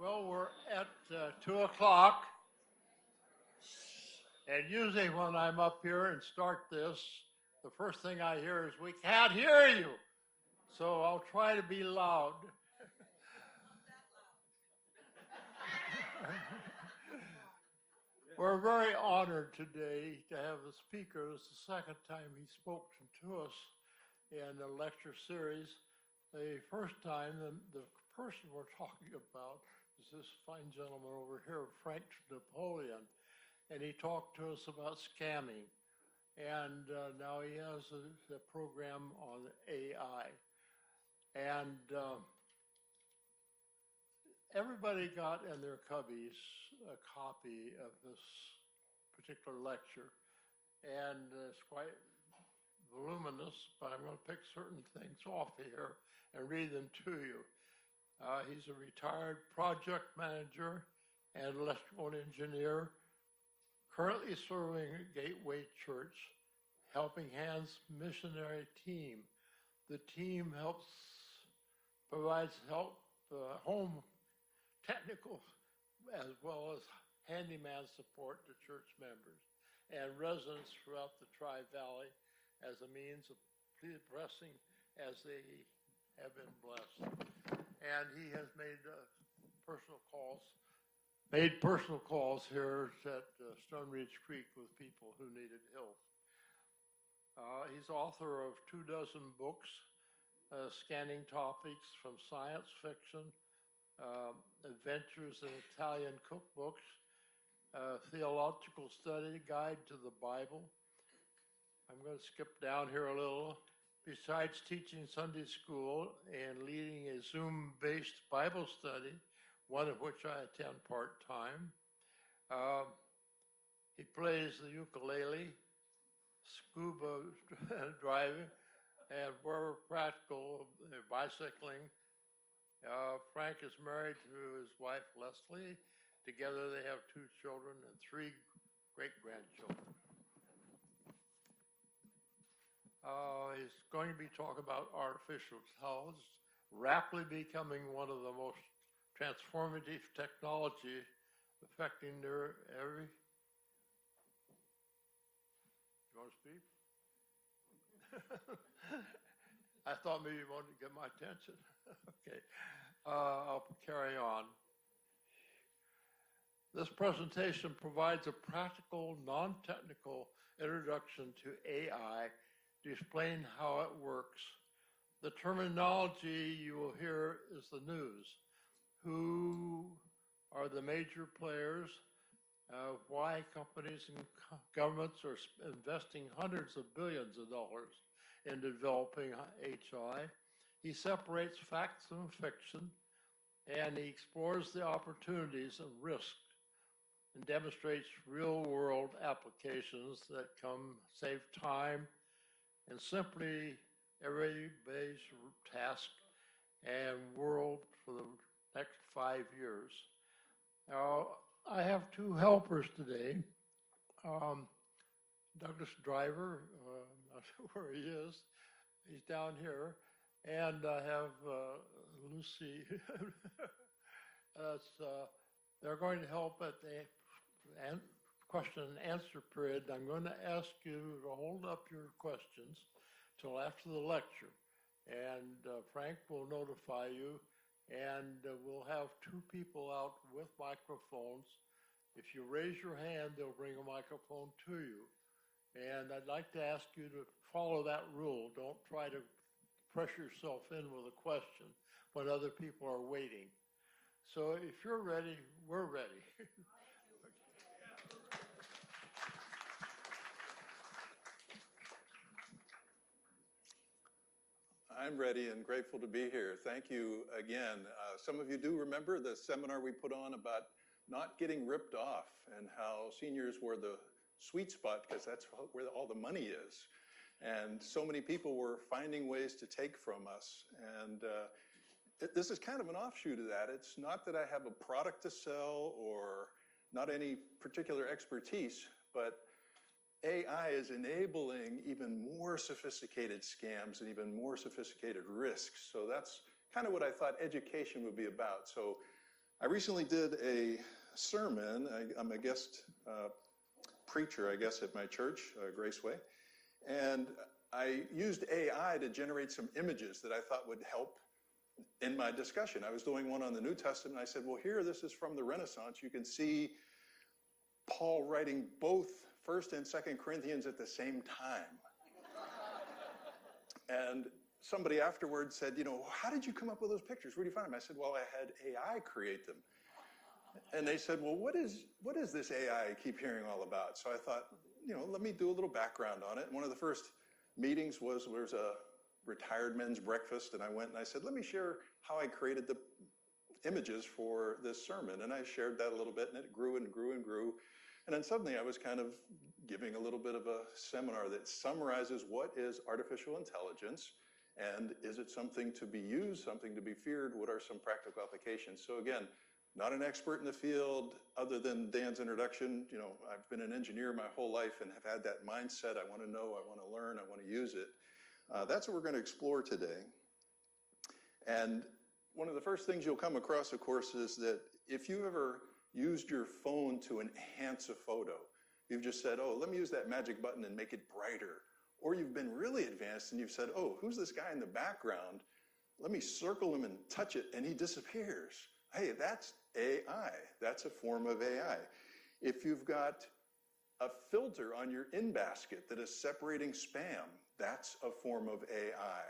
Well, we're at 2 o'clock, and usually when I'm up here and start this, the first thing I hear is, "We can't hear you." So I'll try to be loud. We're very honored today to have the speaker. It's the second time he spoke to us in the lecture series. The first time, the person we're talking about is this fine gentleman over here, Frank Napoleon, and he talked to us about scamming. And now he has a program on AI. And everybody got in their cubbies a copy of this particular lecture. And it's quite voluminous, but I'm going to pick certain things off here and read them to you. He's a retired project manager and electrical engineer, currently serving at Gateway Church, Helping Hands missionary team. The team provides help, home technical as well as handyman support to church members and residents throughout the Tri-Valley as a means of blessing as they have been blessed. And he has made personal calls here at Stoneridge Creek with people who needed help. He's author of 24 books, scanning topics from science fiction, adventures in Italian cookbooks, theological study guide to the Bible. I'm going to skip down here a little. Besides teaching Sunday school and leading a Zoom-based Bible study, one of which I attend part-time, he plays the ukulele, scuba driving, and wherever practical, bicycling. Frank is married to his wife, Leslie. Together they have 2 children and 3 great-grandchildren. He's going to be talking about artificial intelligence, rapidly becoming one of the most transformative technology affecting every. You want to speak? I thought maybe you wanted to get my attention. Okay, I'll carry on. This presentation provides a practical, non-technical introduction to AI to explain how it works. The terminology you will hear is the news. Who are the major players? Why companies and governments are investing hundreds of billions of dollars in developing HI. He separates facts from fiction, and he explores the opportunities and risks and demonstrates real-world applications that save time and simply everybody's task and world for the next 5 years. Now, I have 2 helpers today. Douglas Driver, I'm not sure where he is. He's down here. And I have Lucy. They're going to help at the question and answer period. I'm going to ask you to hold up your questions till after the lecture. And Frank will notify you. And we'll have 2 people out with microphones. If you raise your hand, they'll bring a microphone to you. And I'd like to ask you to follow that rule. Don't try to pressure yourself in with a question when other people are waiting. So if you're ready, we're ready. I'm ready and grateful to be here. Thank you again. Some of you do remember the seminar we put on about not getting ripped off and how seniors were the sweet spot because that's where all the money is. And so many people were finding ways to take from us. And this is kind of an offshoot of that. It's not that I have a product to sell or not any particular expertise, but AI is enabling even more sophisticated scams and even more sophisticated risks. So that's kind of what I thought education would be about. So I recently did a sermon. I'm a guest preacher, I guess, at my church, Graceway. And I used AI to generate some images that I thought would help in my discussion. I was doing one on the New Testament. And I said, well, here, this is from the Renaissance. You can see Paul writing both 1st and 2nd Corinthians at the same time. And somebody afterwards said, you know, how did you come up with those pictures? Where do you find them? I said, well, I had AI create them. And they said, well, what is this AI I keep hearing all about? So I thought, you know, let me do a little background on it. One of the first meetings was there's a retired men's breakfast, and I went and I said, let me share how I created the images for this sermon. And I shared that a little bit, and it grew and grew and grew. And then suddenly I was kind of giving a little bit of a seminar that summarizes what is artificial intelligence, and is it something to be used, something to be feared? What are some practical applications? So again, not an expert in the field other than Dan's introduction. You know, I've been an engineer my whole life and have had that mindset. I want to know, I want to learn, I want to use it. That's what we're going to explore today. And one of the first things you'll come across, of course, is that if you ever used your phone to enhance a photo, you've just said, oh, let me use that magic button and make it brighter. Or you've been really advanced and you've said, oh, who's this guy in the background? Let me circle him and touch it, and he disappears. Hey, that's AI. That's a form of AI. If you've got a filter on your in basket that is separating spam, that's a form of AI.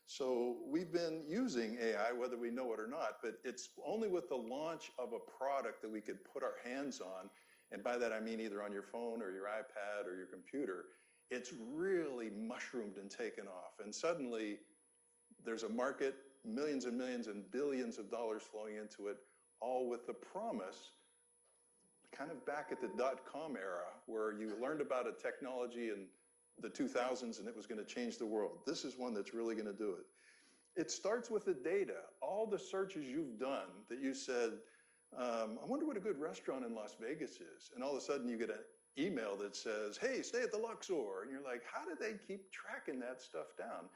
So we've been using AI, whether we know it or not, but it's only with the launch of a product that we could put our hands on, and by that I mean either on your phone or your iPad or your computer, it's really mushroomed and taken off. And suddenly there's a market, millions and millions and billions of dollars flowing into it, all with the promise, kind of back at the dot-com era, where you learned about a technology in the 2000s and it was going to change the world. This is one that's really going to do it. It starts with the data. All the searches you've done that you said, I wonder what a good restaurant in Las Vegas is. And all of a sudden you get an email that says, hey, stay at the Luxor. And you're like, how did they keep tracking that stuff down?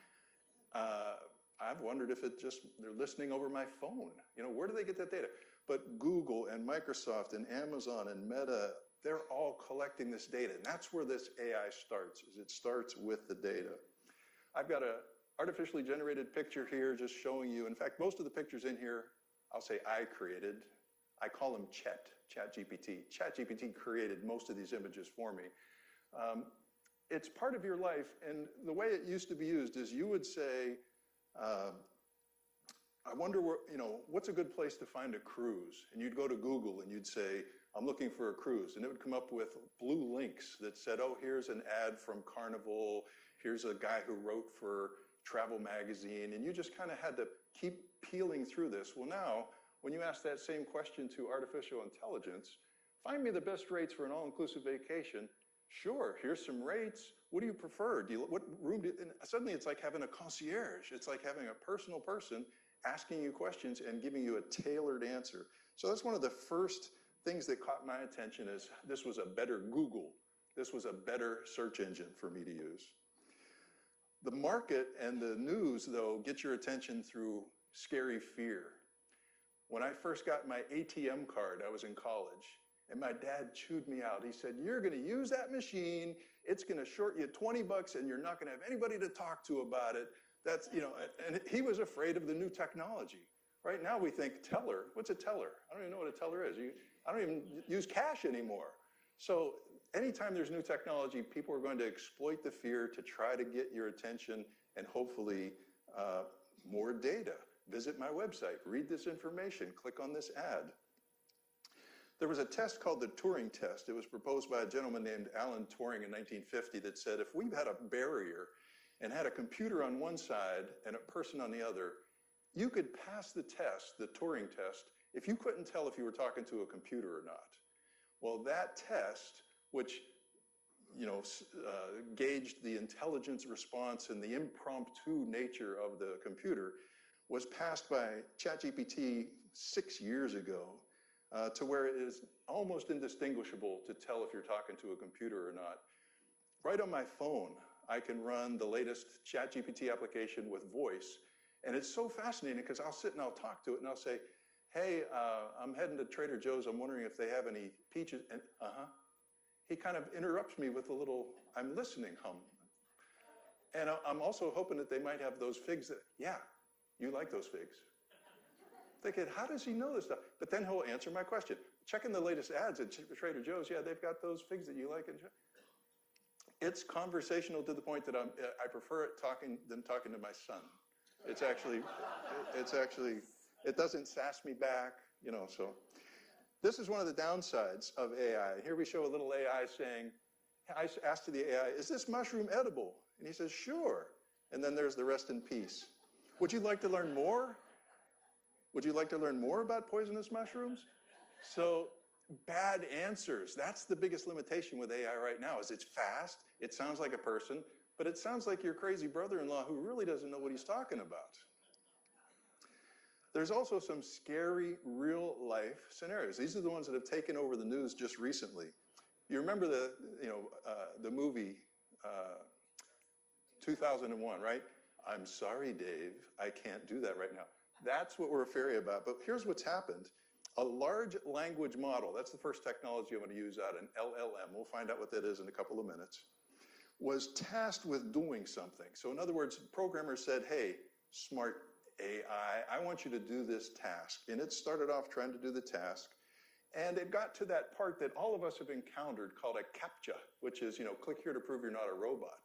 I've wondered if they're listening over my phone. You know, where do they get that data? But Google and Microsoft and Amazon and Meta, they're all collecting this data. And that's where this AI starts, is it starts with the data. I've got a artificially generated picture here just showing you. In fact, most of the pictures in here, I'll say I created. I call them ChatGPT. ChatGPT created most of these images for me. It's part of your life, and the way it used to be used is you would say, I wonder what's a good place to find a cruise? And you'd go to Google and you'd say, I'm looking for a cruise. And it would come up with blue links that said, oh, here's an ad from Carnival. Here's a guy who wrote for Travel Magazine. And you just kind of had to keep peeling through this. Well, now, when you ask that same question to artificial intelligence, find me the best rates for an all-inclusive vacation. Sure, here's some rates. What do you prefer? What room do you, and suddenly it's like having a concierge. It's like having a personal person asking you questions and giving you a tailored answer. So that's one of the first things that caught my attention, is this was a better Google. This was a better search engine for me to use. The market and the news, though, get your attention through scary fear. When I first got my ATM card, I was in college, and my dad chewed me out. He said, you're going to use that machine. It's going to short you $20, and you're not going to have anybody to talk to about it. That's, and he was afraid of the new technology. Right now we think teller. What's a teller? I don't even know what a teller is. I don't even use cash anymore. So anytime there's new technology, people are going to exploit the fear to try to get your attention and hopefully more data. Visit my website, read this information, click on this ad. There was a test called the Turing test. It was proposed by a gentleman named Alan Turing in 1950 that said if we had a barrier and had a computer on one side and a person on the other, you could pass the test, the Turing test, if you couldn't tell if you were talking to a computer or not. Well, that test, which gauged the intelligence response and the impromptu nature of the computer, was passed by ChatGPT 6 years ago to where it is almost indistinguishable to tell if you're talking to a computer or not. Right on my phone, I can run the latest ChatGPT application with voice, and it's so fascinating because I'll sit and I'll talk to it and I'll say, hey, I'm heading to Trader Joe's. I'm wondering if they have any peaches. And he kind of interrupts me with a little, I'm listening hum. And I'm also hoping that they might have those figs that, yeah, you like those figs. Thinking, how does he know this stuff? But then he'll answer my question. Checking the latest ads at Trader Joe's, yeah, they've got those figs that you like. It's conversational to the point that I prefer it than talking to my son. It's actually, it doesn't sass me back, so. This is one of the downsides of AI. Here we show a little AI saying, I asked the AI, is this mushroom edible? And he says, sure. And then there's the rest in peace. Would you like to learn more? Would you like to learn more about poisonous mushrooms? So bad answers. That's the biggest limitation with AI right now is it's fast. It sounds like a person, but it sounds like your crazy brother-in-law who really doesn't know what he's talking about. There's also some scary real-life scenarios. These are the ones that have taken over the news just recently. You remember the movie 2001, right? I'm sorry, Dave, I can't do that right now. That's what we're afraid about. But here's what's happened. A large language model, that's the first technology I'm going to use out, an LLM, we'll find out what that is in a couple of minutes, was tasked with doing something. So in other words, programmers said, hey, smart AI, I want you to do this task. And it started off trying to do the task. And it got to that part that all of us have encountered called a CAPTCHA, which is, click here to prove you're not a robot.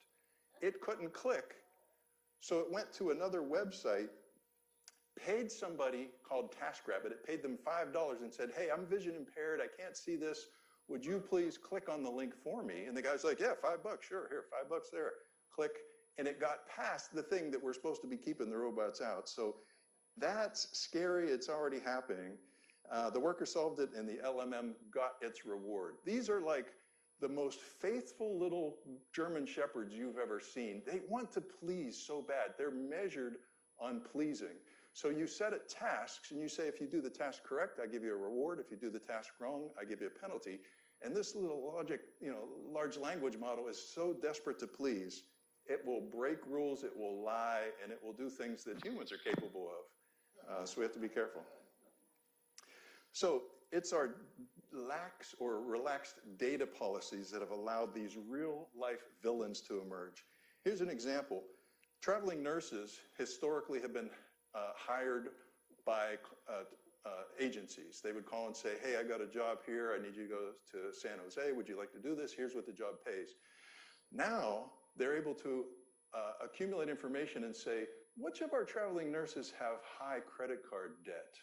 It couldn't click. So it went to another website, paid somebody called TaskRabbit. It paid them $5 and said, hey, I'm vision impaired. I can't see this. Would you please click on the link for me? And the guy's like, yeah, $5, sure. Here, $5 there. Click. And it got past the thing that we're supposed to be keeping the robots out. So that's scary. It's already happening. The worker solved it, and the LMM got its reward. These are like the most faithful little German shepherds you've ever seen. They want to please so bad. They're measured on pleasing. So you set it tasks, and you say, if you do the task correct, I give you a reward. If you do the task wrong, I give you a penalty. And this little large language model is so desperate to please, it will break rules, it will lie, and it will do things that humans are capable of. So we have to be careful. So it's our lax or relaxed data policies that have allowed these real-life villains to emerge. Here's an example. Traveling nurses historically have been hired by agencies. They would call and say, hey, I got a job here. I need you to go to San Jose. Would you like to do this? Here's what the job pays. Now, they're able to accumulate information and say, which of our traveling nurses have high credit card debt?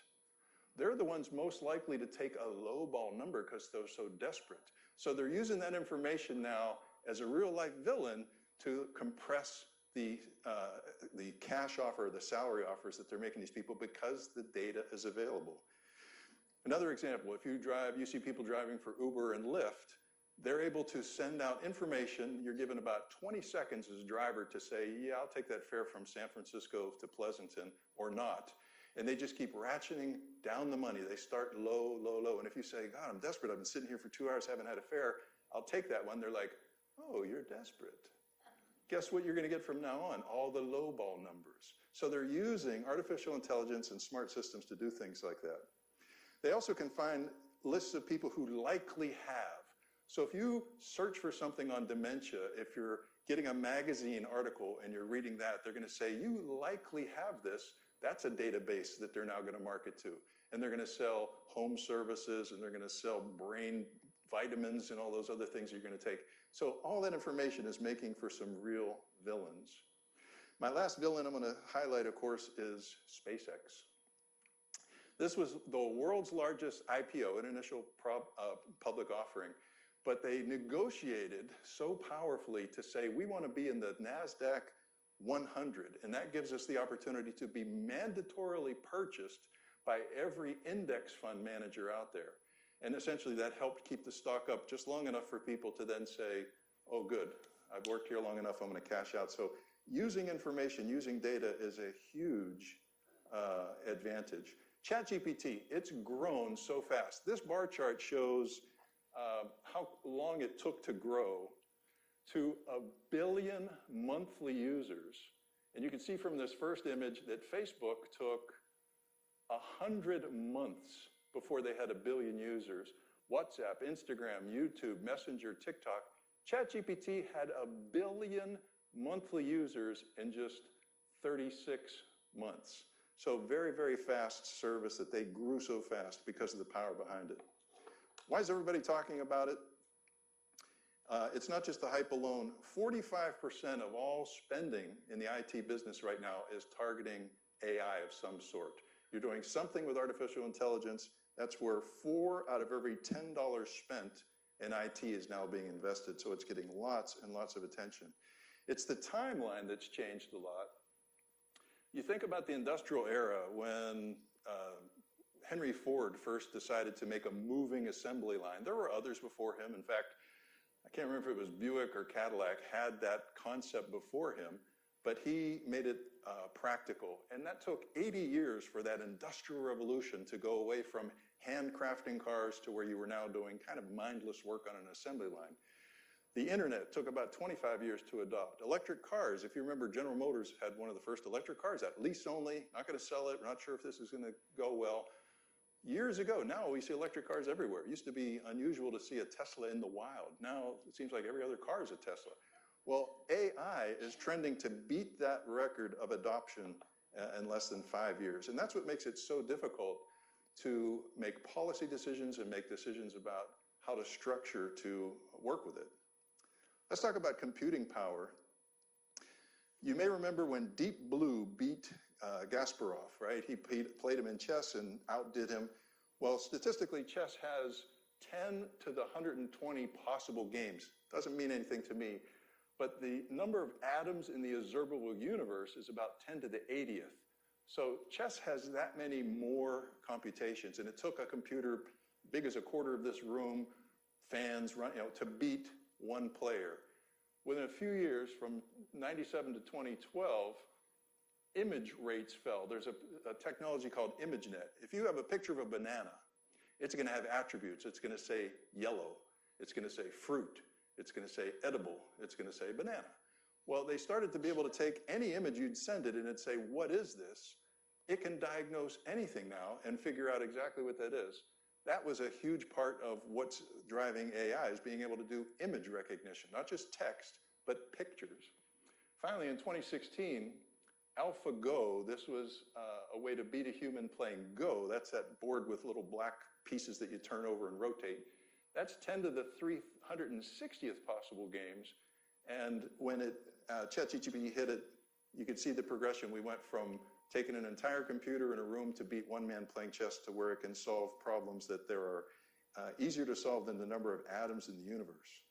They're the ones most likely to take a lowball number because they're so desperate. So they're using that information now as a real-life villain to compress the cash offer, the salary offers that they're making these people because the data is available. Another example, if you see people driving for Uber and Lyft, they're able to send out information. You're given about 20 seconds as a driver to say, yeah, I'll take that fare from San Francisco to Pleasanton or not. And they just keep ratcheting down the money. They start low, low, low. And if you say, God, I'm desperate. I've been sitting here for 2 hours, haven't had a fare. I'll take that one. They're like, oh, you're desperate. Guess what you're going to get from now on? All the low ball numbers. So they're using artificial intelligence and smart systems to do things like that. They also can find lists of people who likely have. So if you search for something on dementia, if you're getting a magazine article and you're reading that, they're going to say, you likely have this. That's a database that they're now going to market to. And they're going to sell home services, and they're going to sell brain vitamins and all those other things you're going to take. So all that information is making for some real villains. My last villain I'm going to highlight, of course, is SpaceX. This was the world's largest IPO, an initial public offering. But they negotiated so powerfully to say, we want to be in the NASDAQ 100. And that gives us the opportunity to be mandatorily purchased by every index fund manager out there. And essentially that helped keep the stock up just long enough for people to then say, oh, good, I've worked here long enough, I'm going to cash out. So using information, using data is a huge advantage. ChatGPT, it's grown so fast. This bar chart shows how long it took to grow to 1 billion monthly users. And you can see from this first image that Facebook took 100 months before they had 1 billion users. WhatsApp, Instagram, YouTube, Messenger, TikTok. ChatGPT had 1 billion monthly users in just 36 months. So very, very fast service that they grew so fast because of the power behind it. Why is everybody talking about it? It's not just the hype alone. 45% of all spending in the IT business right now is targeting AI of some sort. You're doing something with artificial intelligence. That's where 4 out of every $10 spent in IT is now being invested. So it's getting lots and lots of attention. It's the timeline that's changed a lot. You think about the industrial era when Henry Ford first decided to make a moving assembly line. There were others before him. In fact, I can't remember if it was Buick or Cadillac had that concept before him, but he made it practical. And that took 80 years for that industrial revolution to go away from handcrafting cars to where you were now doing kind of mindless work on an assembly line. The internet took about 25 years to adopt. Electric cars, if you remember, General Motors had one of the first electric cars out, lease only, not going to sell it, we're not sure if this is going to go well. Years ago, now we see electric cars everywhere. It used to be unusual to see a Tesla in the wild. Now it seems like every other car is a Tesla. Well, AI is trending to beat that record of adoption in less than 5 years. And that's what makes it so difficult to make policy decisions and make decisions about how to structure to work with it. Let's talk about computing power. You may remember when Deep Blue beat Kasparov, right? He played him in chess and outdid him. Well, statistically, chess has 10 to the 120 possible games. Doesn't mean anything to me. But the number of atoms in the observable universe is about 10 to the 80th. So chess has that many more computations. And it took a computer big as a quarter of this room, fans, to beat one player. Within a few years, from 97 to 2012, image rates fell. There's a technology called ImageNet. If you have a picture of a banana, it's going to have attributes. It's going to say yellow. It's going to say fruit. It's going to say edible. It's going to say banana. Well, they started to be able to take any image, you'd send it, and it'd say, what is this? It can diagnose anything now and figure out exactly what that is. That was a huge part of what's driving AI, is being able to do image recognition, not just text, but pictures. Finally, in 2016, AlphaGo, this was a way to beat a human playing Go. That's that board with little black pieces that you turn over and rotate. That's 10 to the 360th possible games. And when ChatGPT hit it, you could see the progression. We went from taking an entire computer in a room to beat one man playing chess to where it can solve problems that there are easier to solve than the number of atoms in the universe.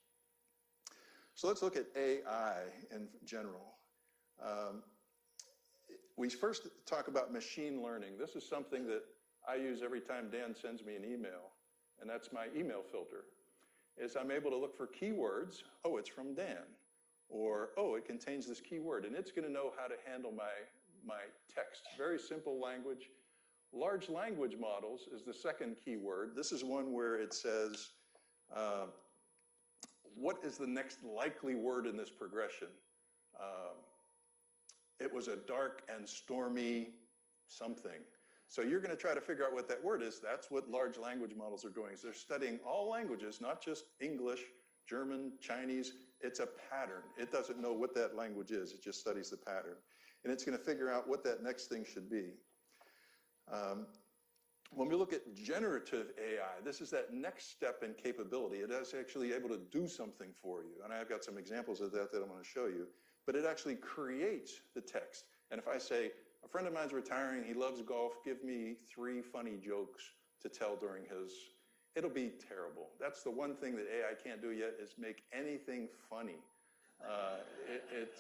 So let's look at AI in general. We first talk about machine learning. This is something that I use every time Dan sends me an email, and that's my email filter, is I'm able to look for keywords. Oh, it's from Dan. Or, oh, it contains this keyword, and it's going to know how to handle my text. Very simple language. Large language models is the second keyword. This is one where it says, what is the next likely word in this progression? It was a dark and stormy something. So you're going to try to figure out what that word is. That's what large language models are doing. Is they're studying all languages, not just English, German, Chinese. It's a pattern. It doesn't know what that language is. It just studies the pattern. And it's going to figure out what that next thing should be. When we look at generative AI, this is that next step in capability. It is actually able to do something for you. And I've got some examples of that I'm going to show you. But it actually creates the text. And if I say, a friend of mine's retiring, he loves golf, give me 3 funny jokes to tell during his, it'll be terrible. That's the one thing that AI can't do yet, is make anything funny.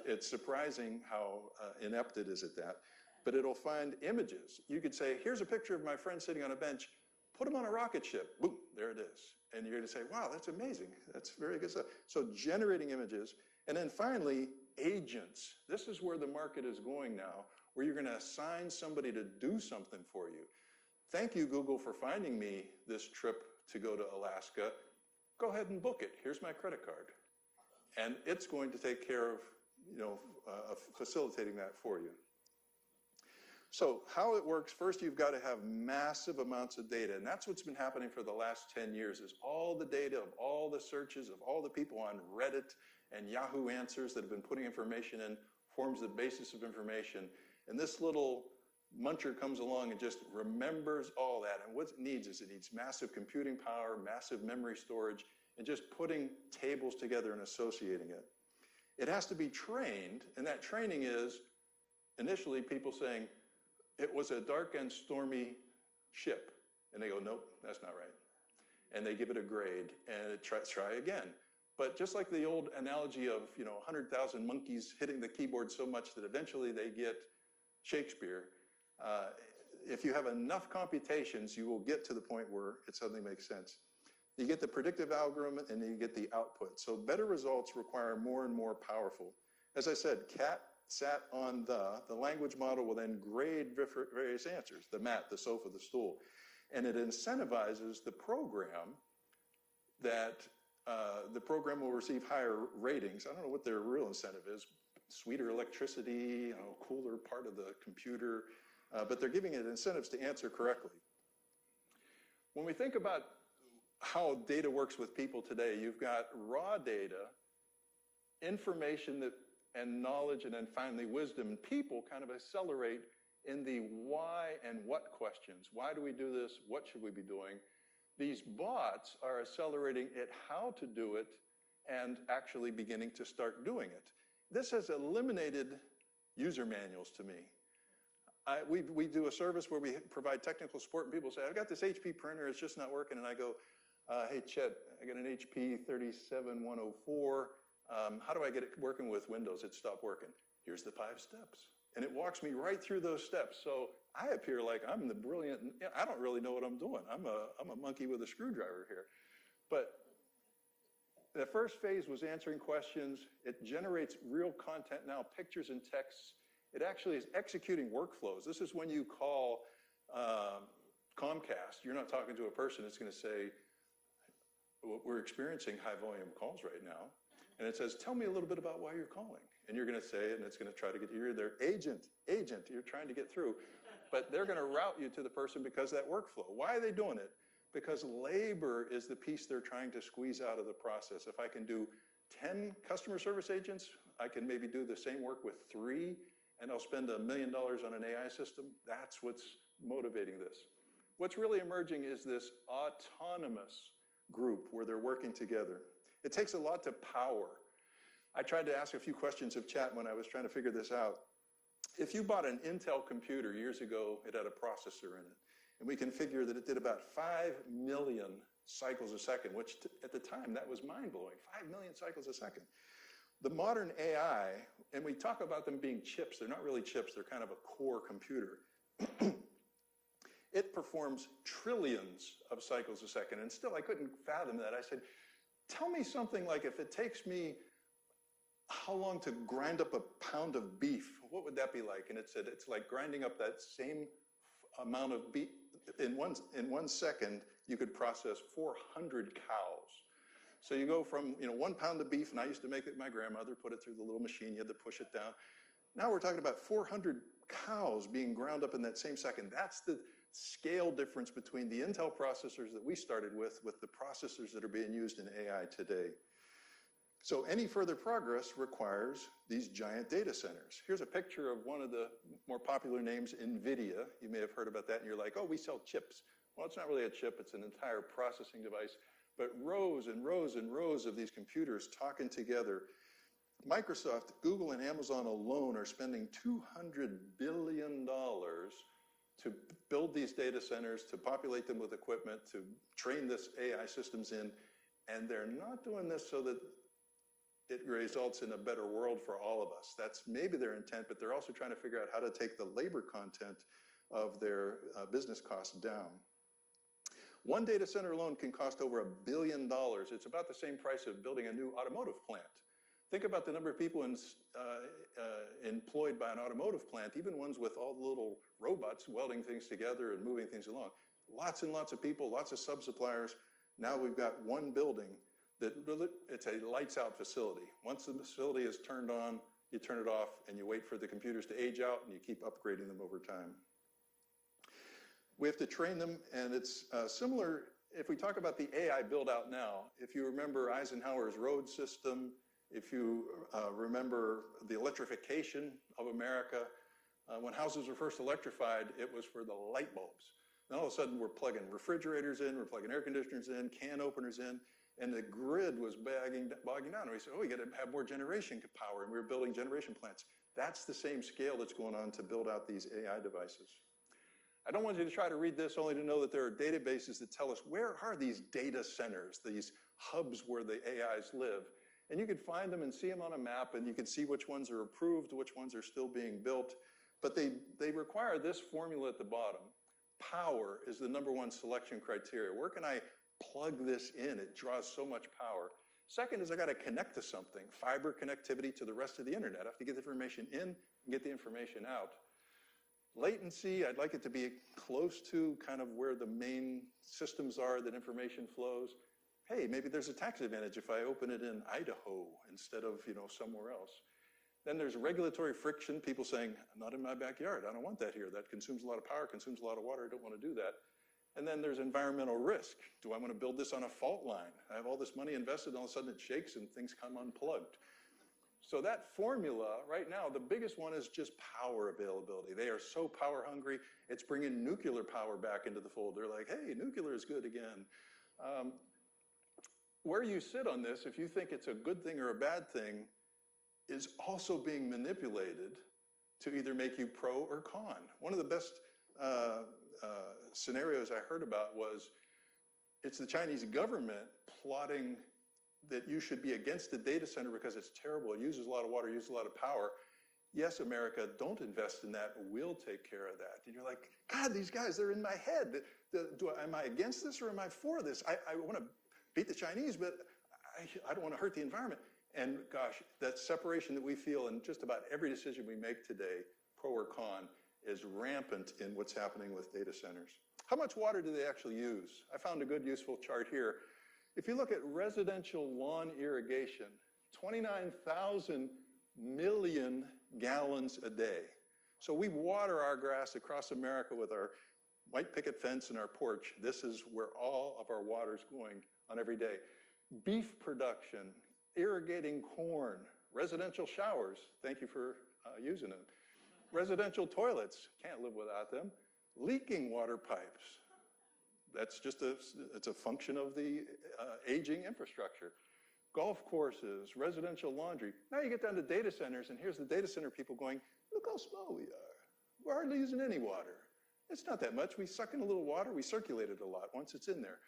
It's surprising how inept it is at that. But it'll find images. You could say, here's a picture of my friend sitting on a bench. Put him on a rocket ship. Boom, there it is. And you're going to say, wow, that's amazing. That's very good stuff. So generating images. And then finally, agents. This is where the market is going now, where you're going to assign somebody to do something for you. Thank you, Google, for finding me this trip to go to Alaska. Go ahead and book it. Here's my credit card. And it's going to take care of, facilitating that for you. So how it works, first you've got to have massive amounts of data, and that's what's been happening for the last 10 years, is all the data of all the searches of all the people on Reddit and Yahoo Answers that have been putting information in forms the basis of information. And this little muncher comes along and just remembers all that. And what it needs is it needs massive computing power, massive memory storage, and just putting tables together and associating it. It has to be trained, and that training is initially people saying, it was a dark and stormy ship. And they go, nope, that's not right. And they give it a grade, and try again. But just like the old analogy of 100,000 monkeys hitting the keyboard so much that eventually they get Shakespeare, if you have enough computations, you will get to the point where it suddenly makes sense. You get the predictive algorithm, and then you get the output. So better results require more and more powerful. As I said, cat sat on the language model will then grade various answers, the mat, the sofa, the stool. And it incentivizes the program that the program will receive higher ratings. I don't know what their real incentive is, sweeter electricity, cooler part of the computer, but they're giving it incentives to answer correctly. When we think about how data works with people today, you've got raw data, information and knowledge, and then finally wisdom. People kind of accelerate in the why and what questions. Why do we do this? What should we be doing? These bots are accelerating at how to do it and actually beginning to start doing it. This has eliminated user manuals to me. We do a service where we provide technical support, and people say, I've got this HP printer, it's just not working. And I go, hey, Chet, I got an HP 37104. How do I get it working with Windows? It stopped working. Here's the 5 steps. And it walks me right through those steps. So I appear like I'm the brilliant, I don't really know what I'm doing. I'm a monkey with a screwdriver here. But the first phase was answering questions. It generates real content now, pictures and texts. It actually is executing workflows. This is when you call Comcast. You're not talking to a person. It's going to say, we're experiencing high volume calls right now. And it says, tell me a little bit about why you're calling. And you're going to say it, and it's going to try to get you. You're their agent, you're trying to get through. But they're going to route you to the person because that workflow. Why are they doing it? Because labor is the piece they're trying to squeeze out of the process. If I can do 10 customer service agents, I can maybe do the same work with 3, and I'll spend $1 million on an AI system. That's what's motivating this. What's really emerging is this autonomous group where they're working together. It takes a lot to power. I tried to ask a few questions of chat when I was trying to figure this out. If you bought an Intel computer years ago, it had a processor in it. And we can figure that it did about 5 million cycles a second, which at the time, that was mind-blowing, 5 million cycles a second. The modern AI, and we talk about them being chips, they're not really chips, they're kind of a core computer. It performs trillions of cycles a second, and still I couldn't fathom that. I said, tell me something like if it takes me how long to grind up a pound of beef, what would that be like? And it said, it's like grinding up that same amount of beef. In 1 second, you could process 400 cows. So you go from 1 pound of beef, and I used to make it, my grandmother put it through the little machine, you had to push it down. Now we're talking about 400 cows being ground up in that same second. That's the scale difference between the Intel processors that we started with the processors that are being used in AI today. So any further progress requires these giant data centers. Here's a picture of one of the more popular names, NVIDIA. You may have heard about that, and you're like, oh, we sell chips. Well, it's not really a chip. It's an entire processing device. But rows and rows and rows of these computers talking together. Microsoft, Google, and Amazon alone are spending $200 billion to build these data centers, to populate them with equipment, to train this AI systems in. And they're not doing this so that it results in a better world for all of us. That's maybe their intent, but they're also trying to figure out how to take the labor content of their business costs down. One data center alone can cost over $1 billion. It's about the same price of building a new automotive plant. Think about the number of people employed by an automotive plant, even ones with all the little robots welding things together and moving things along. Lots and lots of people, lots of sub-suppliers. Now we've got one building that it's a lights-out facility. Once the facility is turned on, you turn it off, and you wait for the computers to age out, and you keep upgrading them over time. We have to train them, and it's similar. If we talk about the AI build-out now, if you remember Eisenhower's road system, if you remember the electrification of America, when houses were first electrified, it was for the light bulbs. Then all of a sudden, we're plugging refrigerators in, we're plugging air conditioners in, can openers in, and the grid was bogging down. And we said, oh, we got to have more generation power, and we were building generation plants. That's the same scale that's going on to build out these AI devices. I don't want you to try to read this only to know that there are databases that tell us where are these data centers, these hubs where the AIs live. And you can find them and see them on a map, and you can see which ones are approved, which ones are still being built. But they require this formula at the bottom. Power is the #1 selection criteria. Where can I plug this in? It draws so much power. Second is I got to connect to something, fiber connectivity to the rest of the internet. I have to get the information in and get the information out. Latency, I'd like it to be close to kind of where the main systems are that information flows. Hey, maybe there's a tax advantage if I open it in Idaho instead of, somewhere else. Then there's regulatory friction, people saying, not in my backyard, I don't want that here. That consumes a lot of power, consumes a lot of water, I don't want to do that. And then there's environmental risk. Do I want to build this on a fault line? I have all this money invested, and all of a sudden it shakes and things come unplugged. So that formula, right now, the biggest one is just power availability. They are so power hungry, it's bringing nuclear power back into the fold. They're like, hey, nuclear is good again. Where you sit on this, if you think it's a good thing or a bad thing, is also being manipulated to either make you pro or con. One of the best scenarios I heard about was it's the Chinese government plotting that you should be against the data center because it's terrible, it uses a lot of water, uses a lot of power. Yes, America, don't invest in that, we'll take care of that. And you're like, God, these guys, they're in my head. Am I against this or am I for this? I want to beat the Chinese, but I don't want to hurt the environment. And gosh, that separation that we feel in just about every decision we make today, pro or con, is rampant in what's happening with data centers. How much water do they actually use? I found a good, useful chart here. If you look at residential lawn irrigation, 29,000 million gallons a day. So we water our grass across America with our white picket fence and our porch. This is where all of our water is going on every day. Beef production, irrigating corn, residential showers, thank you for using them. Residential toilets, can't live without them. Leaking water pipes, that's just it's a function of the aging infrastructure. Golf courses, residential laundry. Now you get down to data centers, and here's the data center people going, look how small we are. We're hardly using any water. It's not that much. We suck in a little water, we circulate it a lot once it's in there.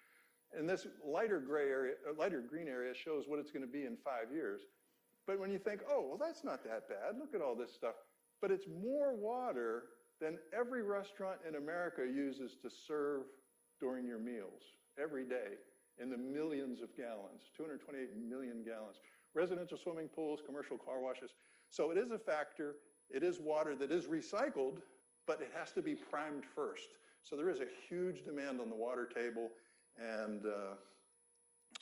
And this lighter green area shows what it's going to be in 5 years. But when you think, oh, well, that's not that bad. Look at all this stuff. But it's more water than every restaurant in America uses to serve during your meals every day in the millions of gallons, 228 million gallons. Residential swimming pools, commercial car washes. So it is a factor. It is water that is recycled, but it has to be primed first. So there is a huge demand on the water table and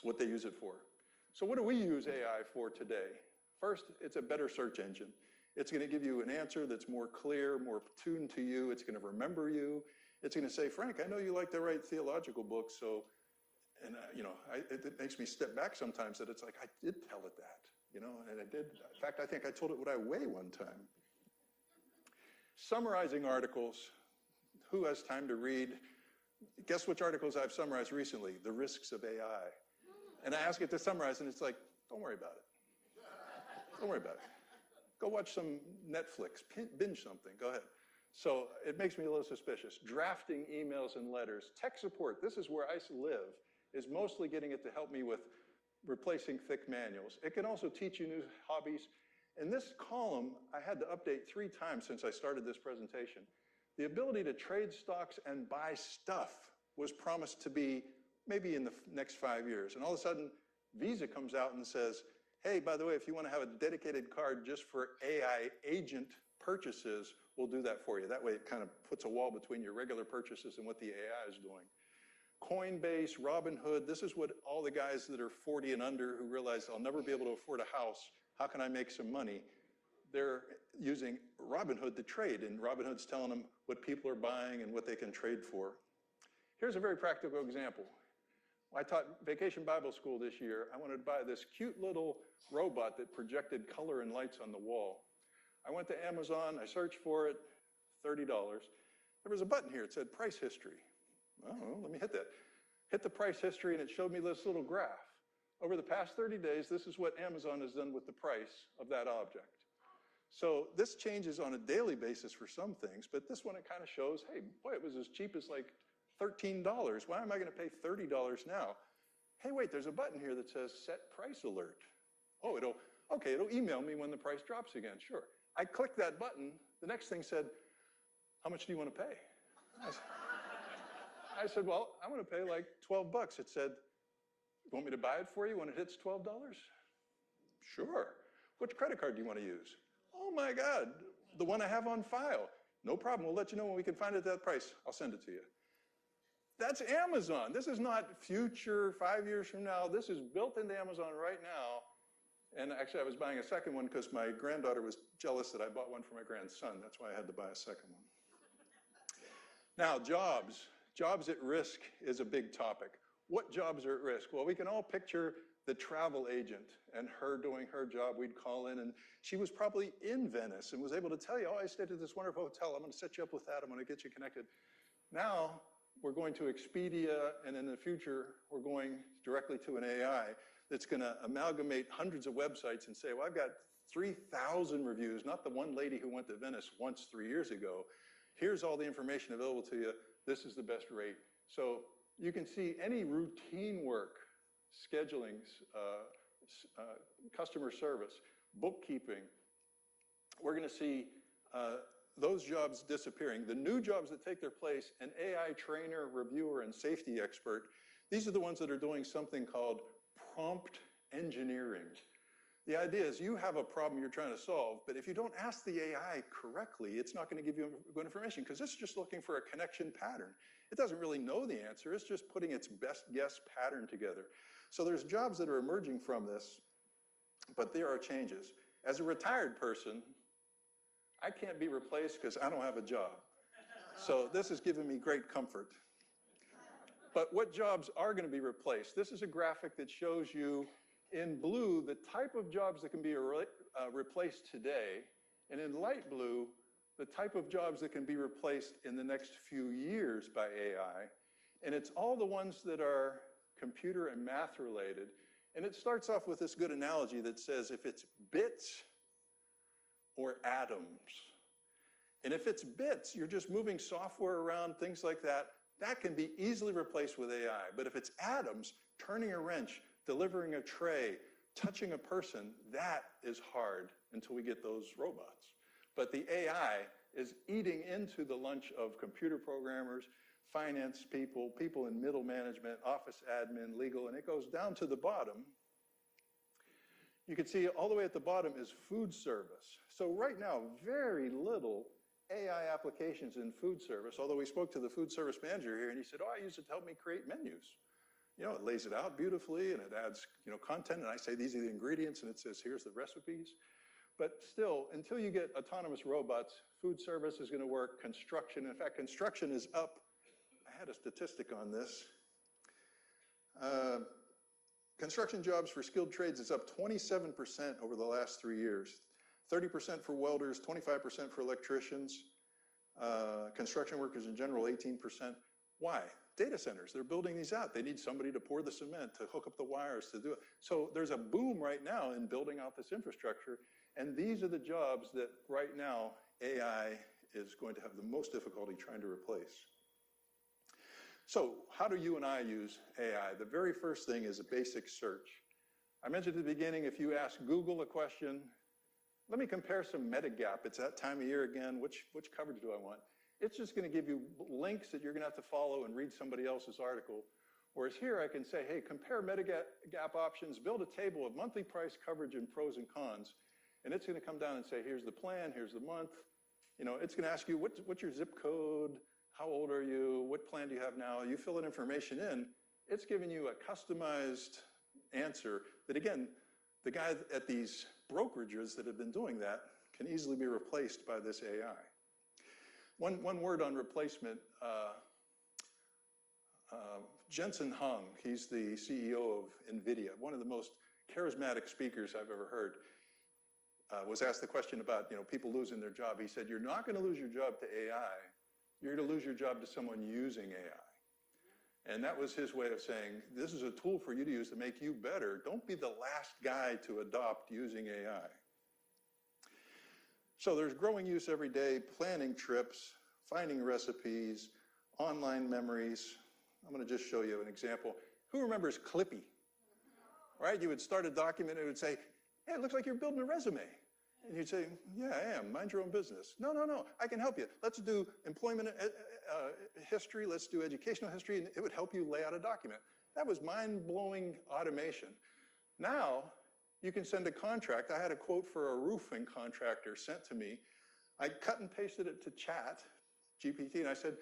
what they use it for. So what do we use AI for today? First, it's a better search engine. It's going to give you an answer that's more clear, more tuned to you. It's going to remember you. It's going to say, Frank, I know you like to write theological books, so, and it makes me step back sometimes that it's like, I did tell it that, and I did. In fact, I think I told it what I weigh one time. Summarizing articles. Who has time to read? Guess which articles I've summarized recently? The risks of AI. And I ask it to summarize, and it's like, don't worry about it. Don't worry about it. Go watch some Netflix, binge something, go ahead. So it makes me a little suspicious. Drafting emails and letters. Tech support, this is where I live, is mostly getting it to help me with replacing thick manuals. It can also teach you new hobbies. In this column, I had to update 3 times since I started this presentation. The ability to trade stocks and buy stuff was promised to be maybe in the next 5 years. And all of a sudden, Visa comes out and says, hey, by the way, if you want to have a dedicated card just for AI agent purchases, we'll do that for you. That way it kind of puts a wall between your regular purchases and what the AI is doing. Coinbase, Robinhood, this is what all the guys that are 40 and under who realize I'll never be able to afford a house, how can I make some money? they're using Robinhood to trade, and Robinhood's telling them what people are buying and what they can trade for. Here's a very practical example. I taught Vacation Bible School this year. I wanted to buy this cute little robot that projected color and lights on the wall. I went to Amazon, I searched for it, $30. There was a button here, it said price history. Oh, let me hit that. Hit the price history and it showed me this little graph. Over the past 30 days, this is what Amazon has done with the price of that object. So this changes on a daily basis for some things, but this one, it kind of shows, hey, boy, it was as cheap as like $13. Why am I going to pay $30 now? Hey, wait, there's a button here that says set price alert. Oh, it'll email me when the price drops again, sure. I clicked that button, the next thing said, how much do you want to pay? I said, well, I want to pay like 12 bucks. It said, you want me to buy it for you when it hits $12? Sure. Which credit card do you want to use? Oh my God, the one I have on file. No problem, we'll let you know when we can find it at that price. I'll send it to you. That's Amazon. This is not future, 5 years from now. This is built into Amazon right now. And actually, I was buying a second one because my granddaughter was jealous that I bought one for my grandson. That's why I had to buy a second one. Now, jobs. Jobs at risk is a big topic. What jobs are at risk? Well, we can all picture the travel agent and her doing her job. We'd call in, and she was probably in Venice and was able to tell you, oh, I stayed at this wonderful hotel. I'm going to set you up with that. I'm going to get you connected. Now, we're going to Expedia, and in the future, we're going directly to an AI that's going to amalgamate hundreds of websites and say, well, I've got 3,000 reviews, not the one lady who went to Venice once 3 years ago. Here's all the information available to you. This is the best rate. So you can see any routine work, scheduling, customer service, bookkeeping, we're going to see those jobs disappearing. The new jobs that take their place, an AI trainer, reviewer, and safety expert, these are the ones that are doing something called prompt engineering. The idea is you have a problem you're trying to solve, but if you don't ask the AI correctly, it's not going to give you good information because it's just looking for a connection pattern. It doesn't really know the answer. It's just putting its best guess pattern together. So there's jobs that are emerging from this, but there are changes. As a retired person, I can't be replaced because I don't have a job. So this has given me great comfort. But what jobs are going to be replaced? This is a graphic that shows you in blue the type of jobs that can be replaced today, and in light blue, the type of jobs that can be replaced in the next few years by AI. And it's all the ones that are computer and math related. And it starts off with this good analogy that says if it's bits or atoms. And if it's bits, you're just moving software around, things like that, that can be easily replaced with AI. But if it's atoms, turning a wrench, delivering a tray, touching a person, that is hard until we get those robots. But the AI is eating into the lunch of computer programmers, finance people, people in middle management, office admin, legal, and it goes down to the bottom. You can see all the way at the bottom is food service. So right now, very little AI applications in food service, although we spoke to the food service manager here and he said, oh, I use it to help me create menus. You know, it lays it out beautifully and it adds, you know, content, and I say these are the ingredients and it says here's the recipes. But still, until you get autonomous robots, food service is going to work, construction. In fact, construction is up. I had a statistic on this. Construction jobs for skilled trades is up 27% over the last 3 years. 30% for welders, 25% for electricians, construction workers in general, 18%. Why? Data centers, they're building these out. They need somebody to pour the cement, to hook up the wires, to do it. So there's a boom right now in building out this infrastructure, and these are the jobs that right now AI is going to have the most difficulty trying to replace. So how do you and I use AI? The very first thing is a basic search. I mentioned at the beginning, if you ask Google a question, let me compare some Medigap. It's that time of year again. Which coverage do I want? It's just going to give you links that you're going to have to follow and read somebody else's article. Whereas here I can say, hey, compare Medigap options, build a table of monthly price coverage and pros and cons. And it's going to come down and say, here's the plan, here's the month. You know, it's going to ask you, what's your zip code? How old are you? What plan do you have now? You fill that information in. It's giving you a customized answer that, again, the guy at these brokerages that have been doing that can easily be replaced by this AI. One word on replacement. Jensen Huang, he's the CEO of NVIDIA, one of the most charismatic speakers I've ever heard, was asked the question about people losing their job. He said, you're not going to lose your job to AI. You're going to lose your job to someone using AI. And that was his way of saying, this is a tool for you to use to make you better. Don't be the last guy to adopt using AI. So there's growing use every day, planning trips, finding recipes, online memories. I'm going to just show you an example. Who remembers Clippy? Right? You would start a document and it would say, hey, it looks like you're building a resume. And you'd say, yeah, I am. Mind your own business. No, I can help you. Let's do employment history. Let's do educational history. And it would help you lay out a document. That was mind-blowing automation. Now, you can send a contract. I had a quote for a roofing contractor sent to me. I cut and pasted it to Chat GPT, and I said,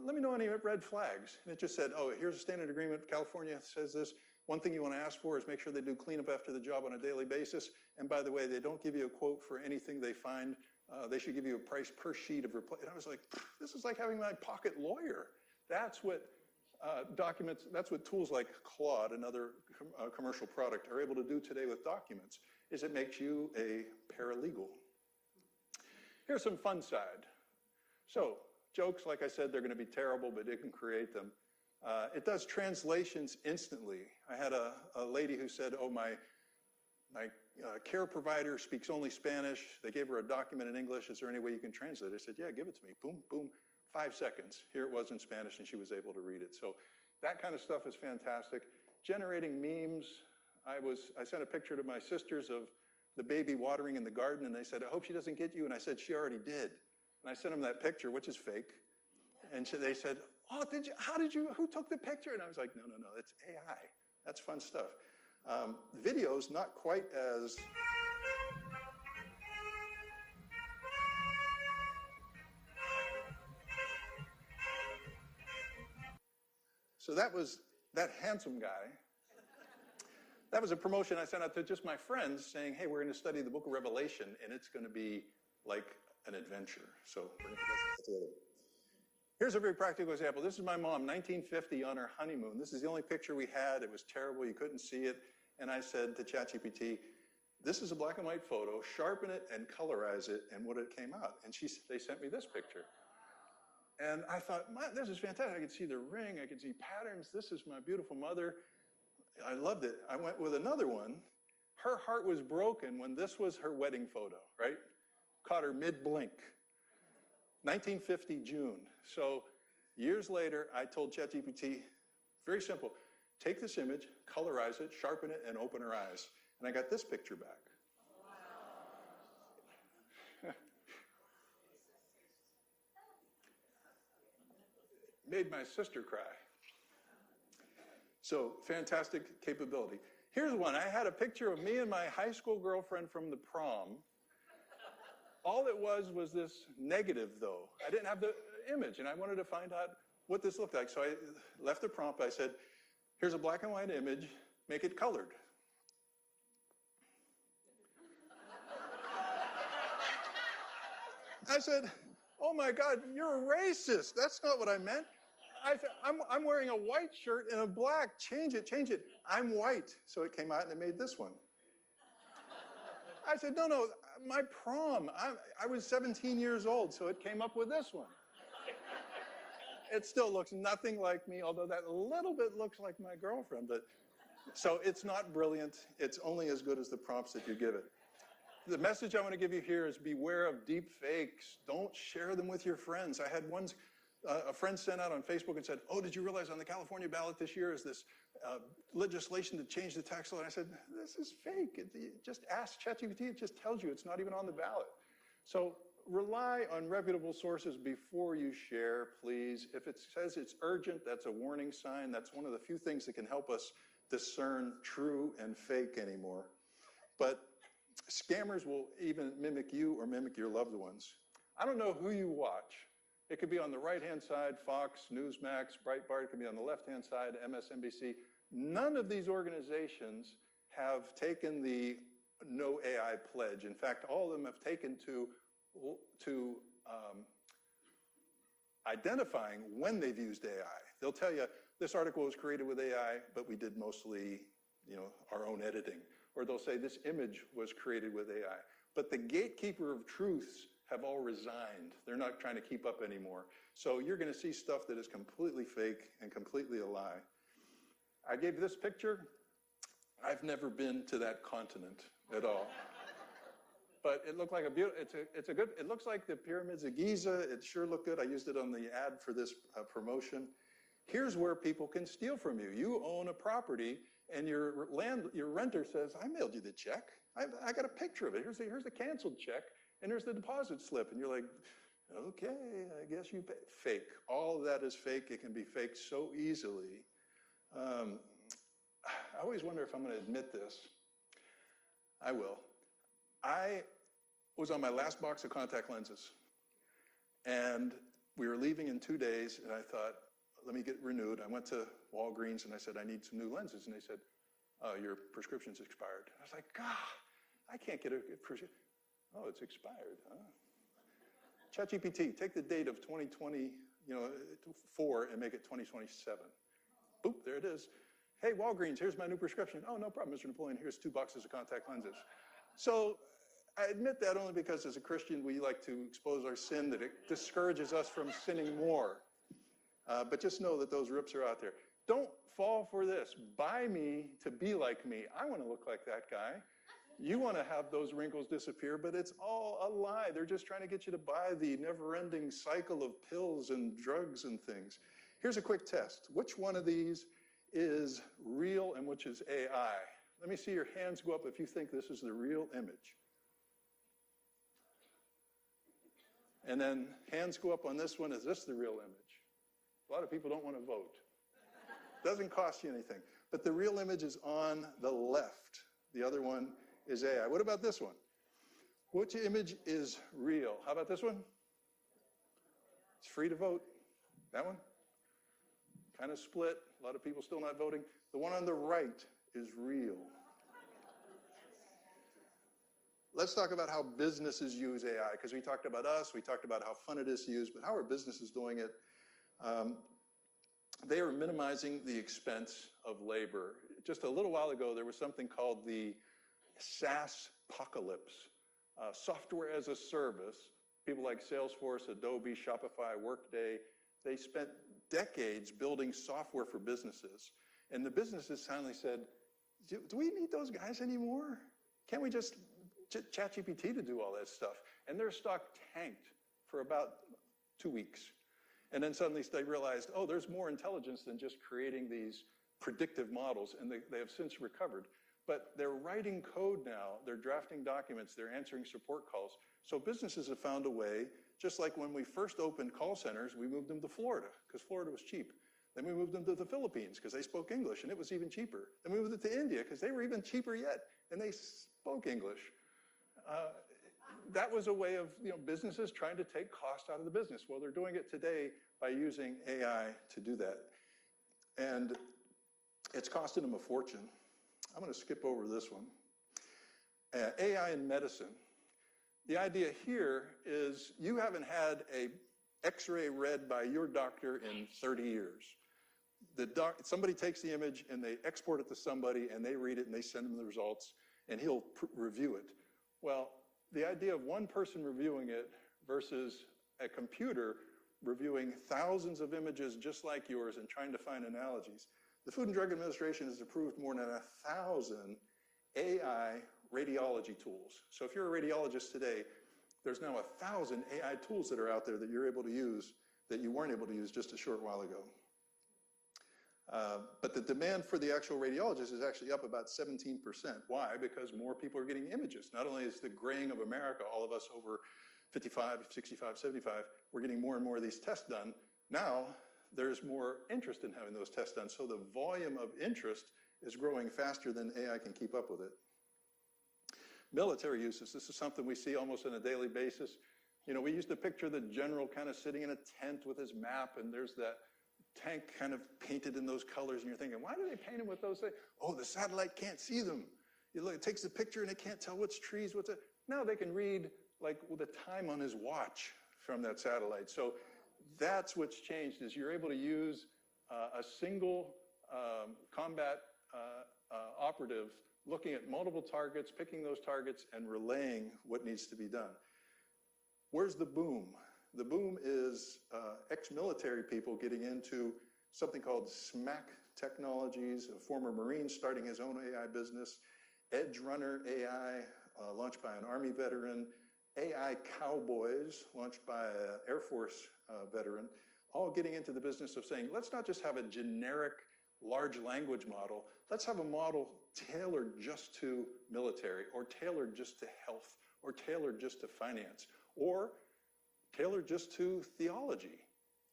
let me know any red flags. And it just said, oh, here's a standard agreement. California says this. One thing you want to ask for is make sure they do cleanup after the job on a daily basis. And by the way, they don't give you a quote for anything they find. They should give you a price per sheet of report. And I was like, this is like having my pocket lawyer. That's what documents, that's what tools like Claude, another commercial product, are able to do today with documents, is it makes you a paralegal. Here's some fun side. So, jokes, like I said, they're going to be terrible, but it can create them. It does translations instantly. I had a lady who said, oh, my care provider speaks only Spanish. They gave her a document in English. Is there any way you can translate it? I said, yeah, give it to me. Boom, boom, 5 seconds. Here it was in Spanish, and she was able to read it. So that kind of stuff is fantastic. Generating memes. I sent a picture to my sisters of the baby watering in the garden, and they said, I hope she doesn't get you. And I said, she already did. And I sent them that picture, which is fake. And they said, oh, who took the picture? And I was like, no, it's AI. That's fun stuff. Videos, not quite as... So that was that handsome guy. That was a promotion I sent out to just my friends saying, hey, we're going to study the book of Revelation, and it's going to be like an adventure. So we're going to get that together. Here's a very practical example. This is my mom, 1950, on her honeymoon. This is the only picture we had. It was terrible. You couldn't see it. And I said to ChatGPT, this is a black and white photo. Sharpen it and colorize it. And what it came out. And they sent me this picture. And I thought, this is fantastic. I could see the ring. I could see patterns. This is my beautiful mother. I loved it. I went with another one. Her heart was broken when this was her wedding photo, right? Caught her mid-blink. 1950, June. So years later, I told ChatGPT, very simple, take this image, colorize it, sharpen it, and open her eyes. And I got this picture back. Wow. Made my sister cry. So fantastic capability. Here's one. I had a picture of me and my high school girlfriend from the prom. All it was this negative, though. I didn't have the image, and I wanted to find out what this looked like. So I left the prompt. I said, here's a black and white image. Make it colored. I said, oh, my God, you're a racist. That's not what I meant. I'm wearing a white shirt and a black. Change it. I'm white. So it came out, and it made this one. I said, no, my prom. I was 17 years old, so it came up with this one. It still looks nothing like me, although that a little bit looks like my girlfriend. But so it's not brilliant. It's only as good as the prompts that you give it. The message I want to give you here is beware of deep fakes. Don't share them with your friends. I had a friend sent out on Facebook and said, oh, did you realize on the California ballot this year is this legislation to change the tax law? And I said, this is fake. Just ask ChatGPT. It just tells you it's not even on the ballot. So rely on reputable sources before you share, please. If it says it's urgent, that's a warning sign. That's one of the few things that can help us discern true and fake anymore. But scammers will even mimic you or mimic your loved ones. I don't know who you watch. It could be on the right-hand side, Fox, Newsmax, Breitbart. It could be on the left-hand side, MSNBC. None of these organizations have taken the no AI AI pledge. In fact, all of them have taken to identifying when they've used AI. They'll tell you, this article was created with AI, but we did mostly, our own editing. Or they'll say, this image was created with AI. But the gatekeeper of truths have all resigned. They're not trying to keep up anymore. So you're going to see stuff that is completely fake and completely a lie. I gave this picture. I've never been to that continent at all. But it looked like a beautiful, it looks like the pyramids of Giza. It sure looked good. I used it on the ad for this promotion. Here's where people can steal from you. You own a property and your renter says, I mailed you the check. I got a picture of it. Here's the canceled check and there's the deposit slip. And you're like, okay, I guess you pay. Fake. All of that is fake. It can be faked so easily. I always wonder if I'm going to admit this. I will. I was on my last box of contact lenses, and we were leaving in 2 days, and I thought, let me get renewed. I went to Walgreens, and I said, I need some new lenses, and they said, your prescription's expired. I was like, God, I can't get a prescription. Oh, it's expired, huh? ChatGPT, take the date of 2020, 4 and make it 2027. Boop, there it is. Hey, Walgreens, here's my new prescription. Oh, no problem, Mr. Napoleon. Here's 2 boxes of contact lenses. So I admit that only because as a Christian, we like to expose our sin, that it discourages us from sinning more. But just know that those rips are out there. Don't fall for this. Buy me to be like me. I want to look like that guy. You want to have those wrinkles disappear, but it's all a lie. They're just trying to get you to buy the never-ending cycle of pills and drugs and things. Here's a quick test. Which one of these is real and which is AI? Let me see your hands go up if you think this is the real image. And then hands go up on this one. Is this the real image? A lot of people don't want to vote. Doesn't cost you anything. But the real image is on the left. The other one is AI. What about this one? Which image is real? How about this one? It's free to vote. That one? Kind of split. A lot of people still not voting. The one on the right is real. Let's talk about how businesses use AI, because we talked about us, we talked about how fun it is to use, but how are businesses doing it? They are minimizing the expense of labor. Just a little while ago, there was something called the SaaS-pocalypse, software as a service. People like Salesforce, Adobe, Shopify, Workday, they spent decades building software for businesses. And the businesses finally said, do we need those guys anymore? Can't we just ChatGPT to do all that stuff? And their stock tanked for about 2 weeks. And then suddenly they realized, oh, there's more intelligence than just creating these predictive models, and they have since recovered. But they're writing code now, they're drafting documents, they're answering support calls. So businesses have found a way, just like when we first opened call centers, we moved them to Florida, because Florida was cheap. Then we moved them to the Philippines, because they spoke English, and it was even cheaper. Then we moved it to India, because they were even cheaper yet, and they spoke English. That was a way of businesses trying to take cost out of the business. Well, they're doing it today by using AI to do that. And it's costing them a fortune. I'm going to skip over this one. AI in medicine. The idea here is you haven't had a X-ray read by your doctor in 30 years. Somebody takes the image and they export it to somebody and they read it and they send him the results and he'll review it. Well, the idea of one person reviewing it versus a computer reviewing thousands of images just like yours and trying to find analogies. The Food and Drug Administration has approved more than 1,000 AI radiology tools. So if you're a radiologist today, there's now 1,000 AI tools that are out there that you're able to use that you weren't able to use just a short while ago. But the demand for the actual radiologist is actually up about 17%. Why? Because more people are getting images. Not only is the graying of America, all of us over 55, 65, 75, we're getting more and more of these tests done. Now, there's more interest in having those tests done. So the volume of interest is growing faster than AI can keep up with it. Military uses. This is something we see almost on a daily basis. We used to picture the general kind of sitting in a tent with his map, and there's that tank kind of painted in those colors, and you're thinking, why do they paint them with those things? Oh, the satellite can't see them. You look, it takes the picture and it can't tell what's trees, what's it. Now they can read like the time on his watch from that satellite. So that's what's changed, is you're able to use a single combat operative looking at multiple targets, picking those targets, and relaying what needs to be done. Where's the boom? The boom is ex-military people getting into something called SMAC Technologies, a former Marine starting his own AI business, Edge Runner AI, launched by an Army veteran, AI Cowboys, launched by an Air Force veteran, all getting into the business of saying, let's not just have a generic large language model, let's have a model tailored just to military, or tailored just to health, or tailored just to finance, or tailored just to theology,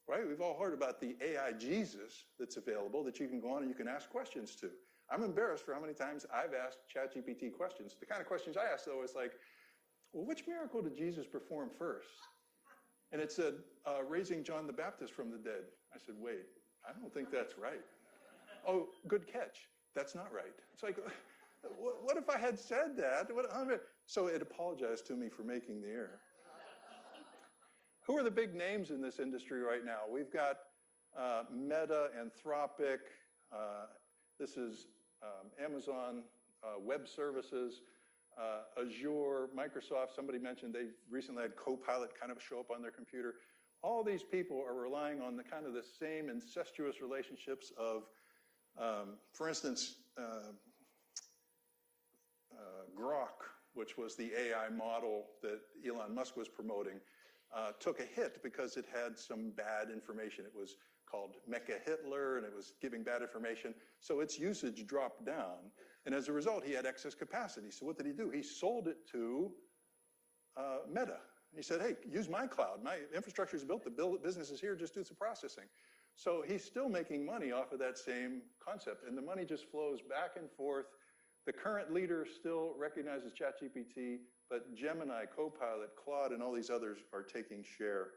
right? We've all heard about the AI Jesus that's available that you can go on and you can ask questions to. I'm embarrassed for how many times I've asked ChatGPT questions. The kind of questions I ask, though, is like, well, which miracle did Jesus perform first? And it said, raising John the Baptist from the dead. I said, wait, I don't think that's right. Oh, good catch. That's not right. It's like, what if I had said that? So it apologized to me for making the error. Who are the big names in this industry right now? We've got Meta, Anthropic. This is Amazon Web Services, Azure, Microsoft. Somebody mentioned they recently had Copilot kind of show up on their computer. All these people are relying on the kind of the same incestuous relationships of, for instance, Grok, which was the AI model that Elon Musk was promoting, took a hit because it had some bad information. It was called Mecha Hitler, and it was giving bad information. So its usage dropped down. And as a result, he had excess capacity. So what did he do? He sold it to Meta. He said, hey, use my cloud. My infrastructure is built. The business is here. Just do some processing. So he's still making money off of that same concept. And the money just flows back and forth. The current leader still recognizes ChatGPT, but Gemini, Copilot, Claude, and all these others are taking share.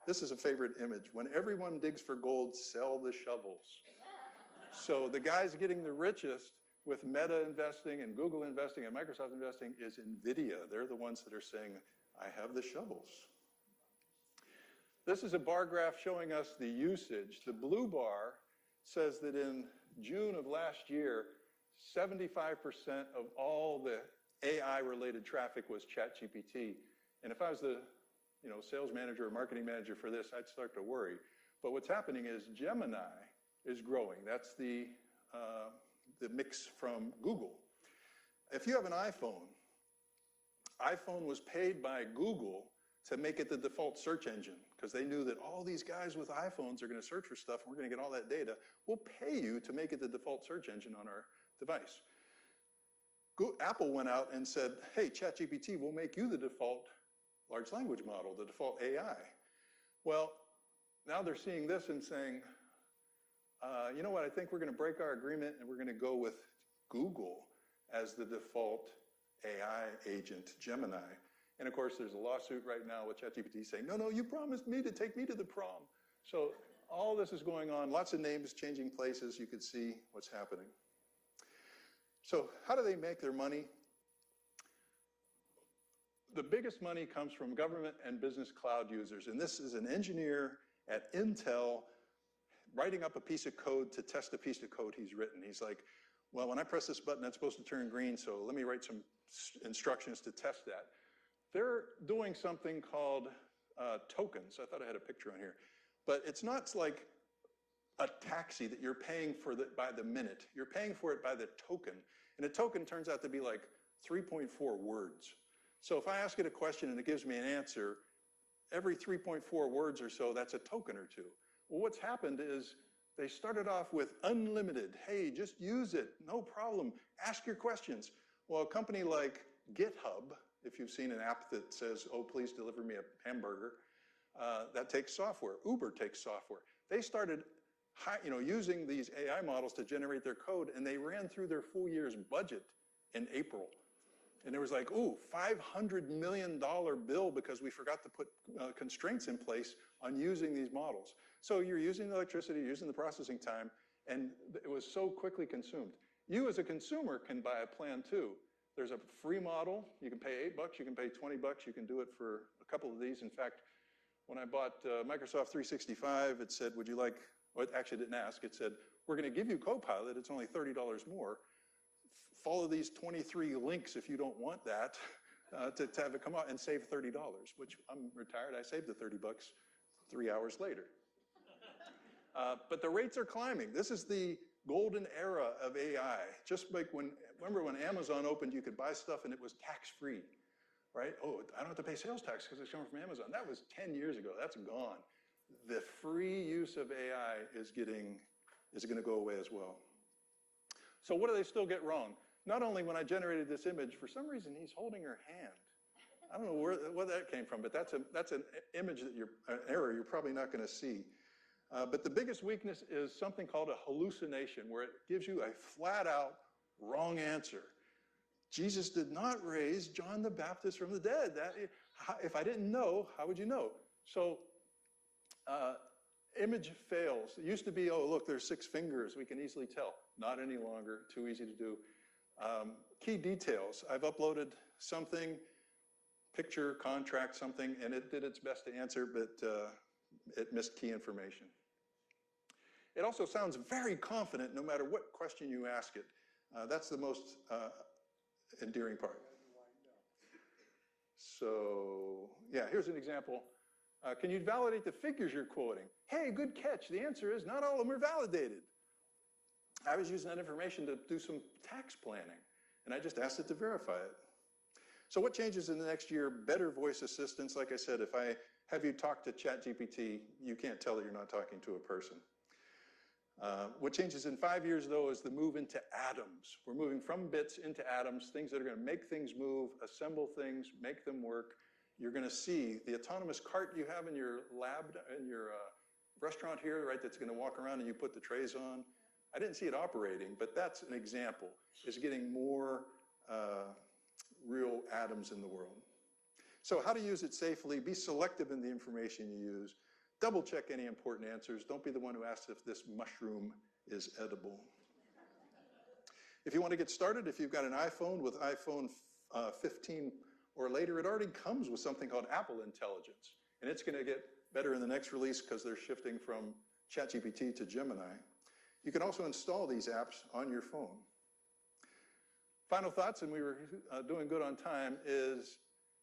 This is a favorite image. When everyone digs for gold, sell the shovels. So the guys getting the richest with Meta investing and Google investing and Microsoft investing is NVIDIA. They're the ones that are saying, I have the shovels. This is a bar graph showing us the usage. The blue bar says that in June of last year, 75% of all the AI-related traffic was ChatGPT. And if I was the sales manager or marketing manager for this, I'd start to worry. But what's happening is Gemini is growing. That's the mix from Google. If you have an iPhone, iPhone was paid by Google to make it the default search engine because they knew that all these guys with iPhones are going to search for stuff and we're going to get all that data. We'll pay you to make it the default search engine on our device. Apple went out and said, hey, ChatGPT will make you the default large language model, the default AI. Well, now they're seeing this and saying, you know what, I think we're going to break our agreement and we're going to go with Google as the default AI agent, Gemini. And of course, there's a lawsuit right now with ChatGPT saying, no, you promised me to take me to the prom. So all this is going on, lots of names changing places. You could see what's happening. So how do they make their money? The biggest money comes from government and business cloud users. And this is an engineer at Intel writing up a piece of code to test a piece of code he's written. He's like, well, when I press this button, that's supposed to turn green, so let me write some instructions to test that. They're doing something called tokens. I thought I had a picture on here. But it's not like a taxi that you're paying for by the minute. You're paying for it by the token. And a token turns out to be like 3.4 words. So if I ask it a question and it gives me an answer, every 3.4 words or so, that's a token or two. Well, what's happened is they started off with unlimited. Hey, just use it. No problem. Ask your questions. Well, a company like GitHub, if you've seen an app that says, oh, please deliver me a hamburger, that takes software. Uber takes software. They started using these AI models to generate their code, and they ran through their full year's budget in April. And there was like, ooh, $500 million bill because we forgot to put constraints in place on using these models. So you're using the electricity, you're using the processing time, and it was so quickly consumed. You as a consumer can buy a plan too. There's a free model. You can pay $8, you can pay $20. You can do it for a couple of these. In fact, when I bought Microsoft 365, it said, would you like, well, it actually didn't ask. It said, we're going to give you Copilot. It's only $30 more. Follow these 23 links if you don't want that to have it come out and save $30, which I'm retired. I saved the $30 3 hours later. But the rates are climbing. This is the golden era of AI. Just like remember when Amazon opened, you could buy stuff and it was tax-free, right? Oh, I don't have to pay sales tax because it's coming from Amazon. That was 10 years ago. That's gone. The free use of AI is going to go away as well. So what do they still get wrong? Not only when I generated this image, for some reason he's holding her hand. I don't know where that came from, but that's an image that an error you're probably not going to see. But the biggest weakness is something called a hallucination, where it gives you a flat-out wrong answer. Jesus did not raise John the Baptist from the dead. If I didn't know, how would you know? So image fails. It used to be, oh, look, there's 6 fingers. We can easily tell. Not any longer. Too easy to do. Key details. I've uploaded something, picture, contract, something, and it did its best to answer, but it missed key information. It also sounds very confident no matter what question you ask it. That's the most endearing part. So, yeah, here's an example. Can you validate the figures you're quoting? Hey, good catch. The answer is not all of them are validated. I was using that information to do some tax planning, and I just asked it to verify it. So what changes in the next year? Better voice assistance. Like I said, if I have you talk to ChatGPT, you can't tell that you're not talking to a person. What changes in 5 years, though, is the move into atoms. We're moving from bits into atoms, things that are going to make things move, assemble things, make them work. You're going to see the autonomous cart you have in your lab, in your restaurant here, right, that's going to walk around and you put the trays on. I didn't see it operating, but that's an example. It's getting more real atoms in the world. So how to use it safely, be selective in the information you use, double check any important answers, don't be the one who asks if this mushroom is edible. If you want to get started, if you've got an iPhone with iPhone 15 or later, it already comes with something called Apple Intelligence, and it's going to get better in the next release because they're shifting from ChatGPT to Gemini. You can also install these apps on your phone. Final thoughts, and we were doing good on time, is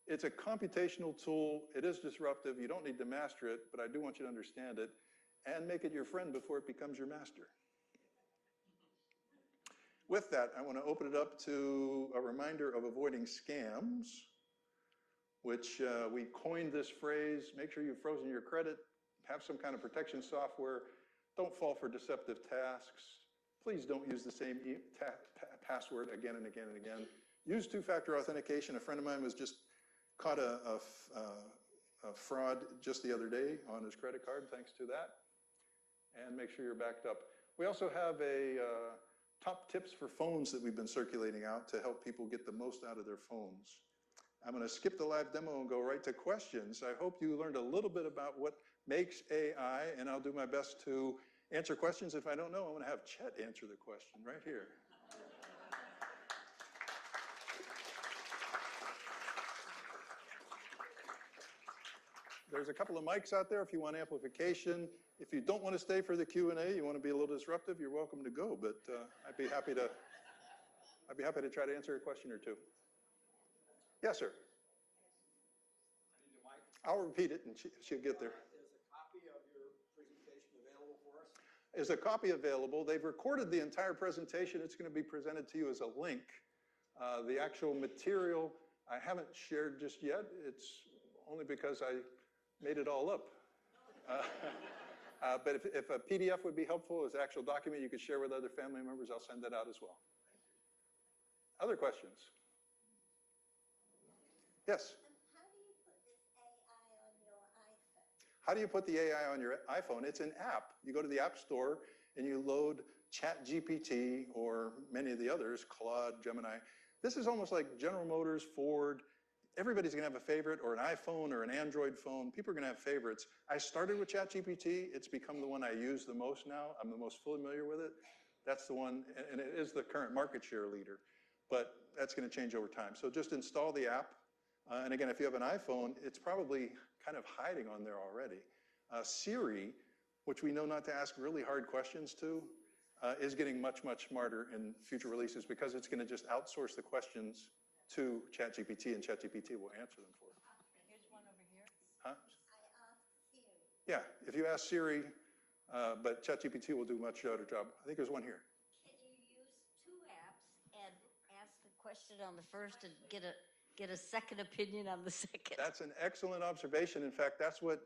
it's a computational tool. It is disruptive. You don't need to master it, but I do want you to understand it and make it your friend before it becomes your master. With that, I want to open it up to a reminder of avoiding scams, which we coined this phrase, make sure you've frozen your credit, have some kind of protection software, don't fall for deceptive tasks. Please don't use the same password again and again and again. Use two-factor authentication. A friend of mine was just caught a fraud just the other day on his credit card, thanks to that. And make sure you're backed up. We also have a top tips for phones that we've been circulating out to help people get the most out of their phones. I'm going to skip the live demo and go right to questions. I hope you learned a little bit about what makes AI, and I'll do my best to answer questions. If I don't know, I'm going to have Chet answer the question right here. There's a couple of mics out there if you want amplification. If you don't want to stay for the Q&A, you want to be a little disruptive, you're welcome to go, but I'd be happy to try to answer a question or two. Yes, sir. I need the mic. I'll repeat it and she'll get there. Is a copy of your presentation available for us? Is a copy available? They've recorded the entire presentation. It's going to be presented to you as a link. The actual material I haven't shared just yet. It's only because I made it all up. But if a PDF would be helpful as an actual document you could share with other family members, I'll send that out as well. Other questions? Yes? How do you put this AI on your iPhone? How do you put the AI on your iPhone? It's an app. You go to the App Store and you load ChatGPT or many of the others, Claude, Gemini. This is almost like General Motors, Ford. Everybody's going to have a favorite, or an iPhone or an Android phone. People are going to have favorites. I started with ChatGPT. It's become the one I use the most now. I'm the most familiar with it. That's the one, and it is the current market share leader, but that's going to change over time. So just install the app. And again, if you have an iPhone, it's probably kind of hiding on there already. Siri, which we know not to ask really hard questions to, is getting much, much smarter in future releases because it's going to just outsource the questions to ChatGPT, and ChatGPT will answer them for you. Here's one over here. Huh? I asked Siri. Yeah, if you ask Siri, but ChatGPT will do a much better job. I think there's one here. Can you use two apps and ask the question on the first and get a second opinion on the second? That's an excellent observation. In fact, that's what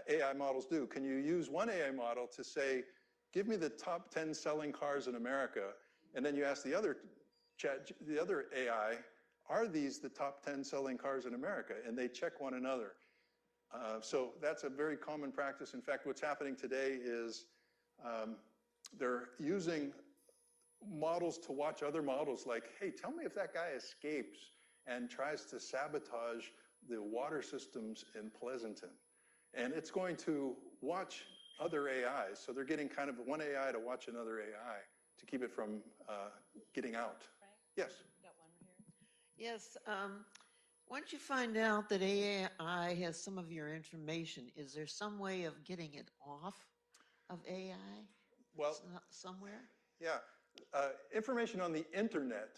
AI models do. Can you use one AI model to say, give me the top 10 selling cars in America, and then you ask the other AI, are these the top 10 selling cars in America? And they check one another. So that's a very common practice. In fact, what's happening today is they're using models to watch other models like, hey, tell me if that guy escapes and tries to sabotage the water systems in Pleasanton. And it's going to watch other AIs. So they're getting kind of one AI to watch another AI to keep it from getting out. Frank? Yes. Got one here. Yes. Once you find out that AI has some of your information, is there some way of getting it off of AI? Well, Somewhere? yeah. Information on the internet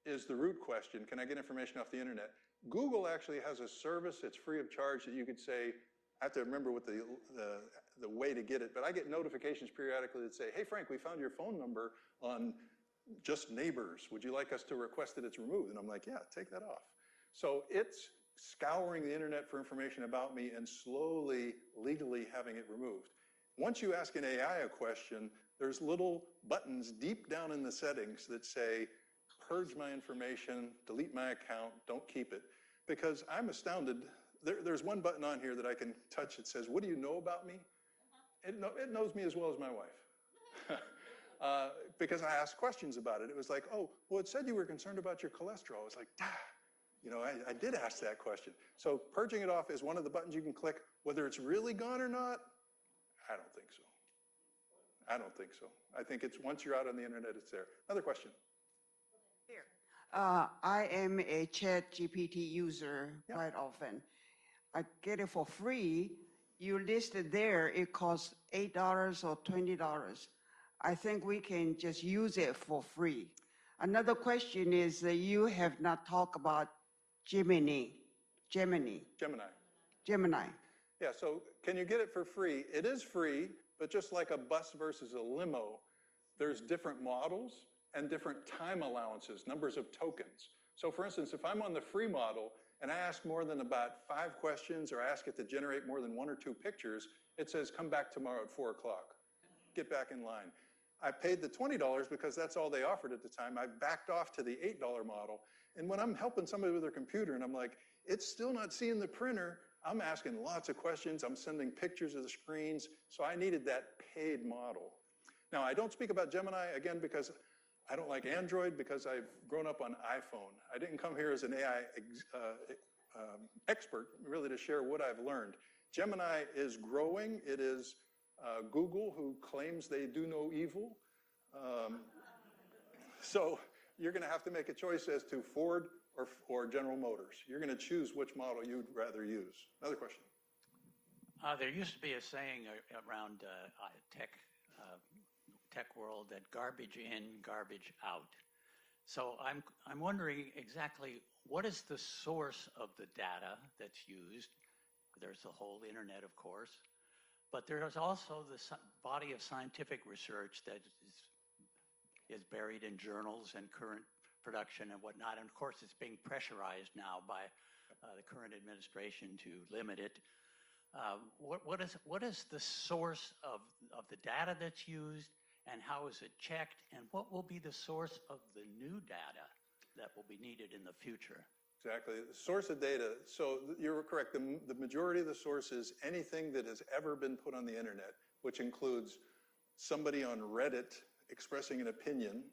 is the root question. Can I get information off the internet? Google actually has a service that's free of charge that you could say, I have to remember what the way to get it, but I get notifications periodically that say, hey, Frank, we found your phone number on Just Neighbors. Would you like us to request that it's removed? And I'm like, yeah, take that off. So it's scouring the internet for information about me and slowly, legally having it removed. Once you ask an AI a question, there's little buttons deep down in the settings that say, purge my information, delete my account, don't keep it. Because I'm astounded. There's one button on here that I can touch that says, what do you know about me? It knows me as well as my wife. Because I asked questions about it. It was like, oh, well, it said you were concerned about your cholesterol. I was like, I did ask that question. So purging it off is one of the buttons you can click. Whether it's really gone or not, I don't think so. I don't think so. I think it's once you're out on the internet, it's there. Another question. Here. I am a ChatGPT user quite often. I get it for free. You listed there, it costs $8 or $20. I think we can just use it for free. Another question is that you have not talked about Gemini. Yeah, so can you get it for free? It is free, but just like a bus versus a limo, there's different models and different time allowances, numbers of tokens. So for instance, if I'm on the free model and I ask more than about 5 questions or ask it to generate more than 1 or 2 pictures, it says, come back tomorrow at 4 o'clock. Get back in line. I paid the $20 because that's all they offered at the time. I backed off to the $8 model. And when I'm helping somebody with their computer and I'm like, it's still not seeing the printer, I'm asking lots of questions. I'm sending pictures of the screens. So I needed that paid model. Now, I don't speak about Gemini, again, because I don't like Android because I've grown up on iPhone. I didn't come here as an AI expert, really, to share what I've learned. Gemini is growing. It is Google, who claims they do no evil. So you're going to have to make a choice as to Ford or General Motors. You're going to choose which model you'd rather use. Another question. There used to be a saying around tech world that garbage in, garbage out. So I'm wondering exactly what is the source of the data that's used. There's the whole internet, of course, but there's also the body of scientific research that is buried in journals and current production and whatnot. And of course, it's being pressurized now by the current administration to limit it. What is the source of the data that's used, and how is it checked, and what will be the source of the new data that will be needed in the future? Exactly. The source of data. So you're correct. The majority of the source is anything that has ever been put on the internet, which includes somebody on Reddit expressing an opinion,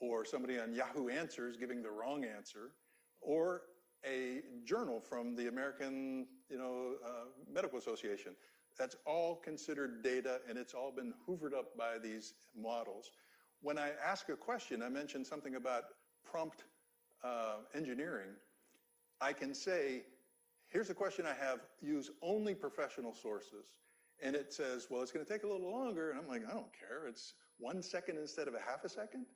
or somebody on Yahoo Answers giving the wrong answer, or a journal from the American Medical Association. That's all considered data, and it's all been hoovered up by these models. when I ask a question, I mentioned something about prompt engineering. I can say, here's a question I have, use only professional sources. And it says, well, it's going to take a little longer. And I'm like, I don't care. It's 1 second instead of a half a second.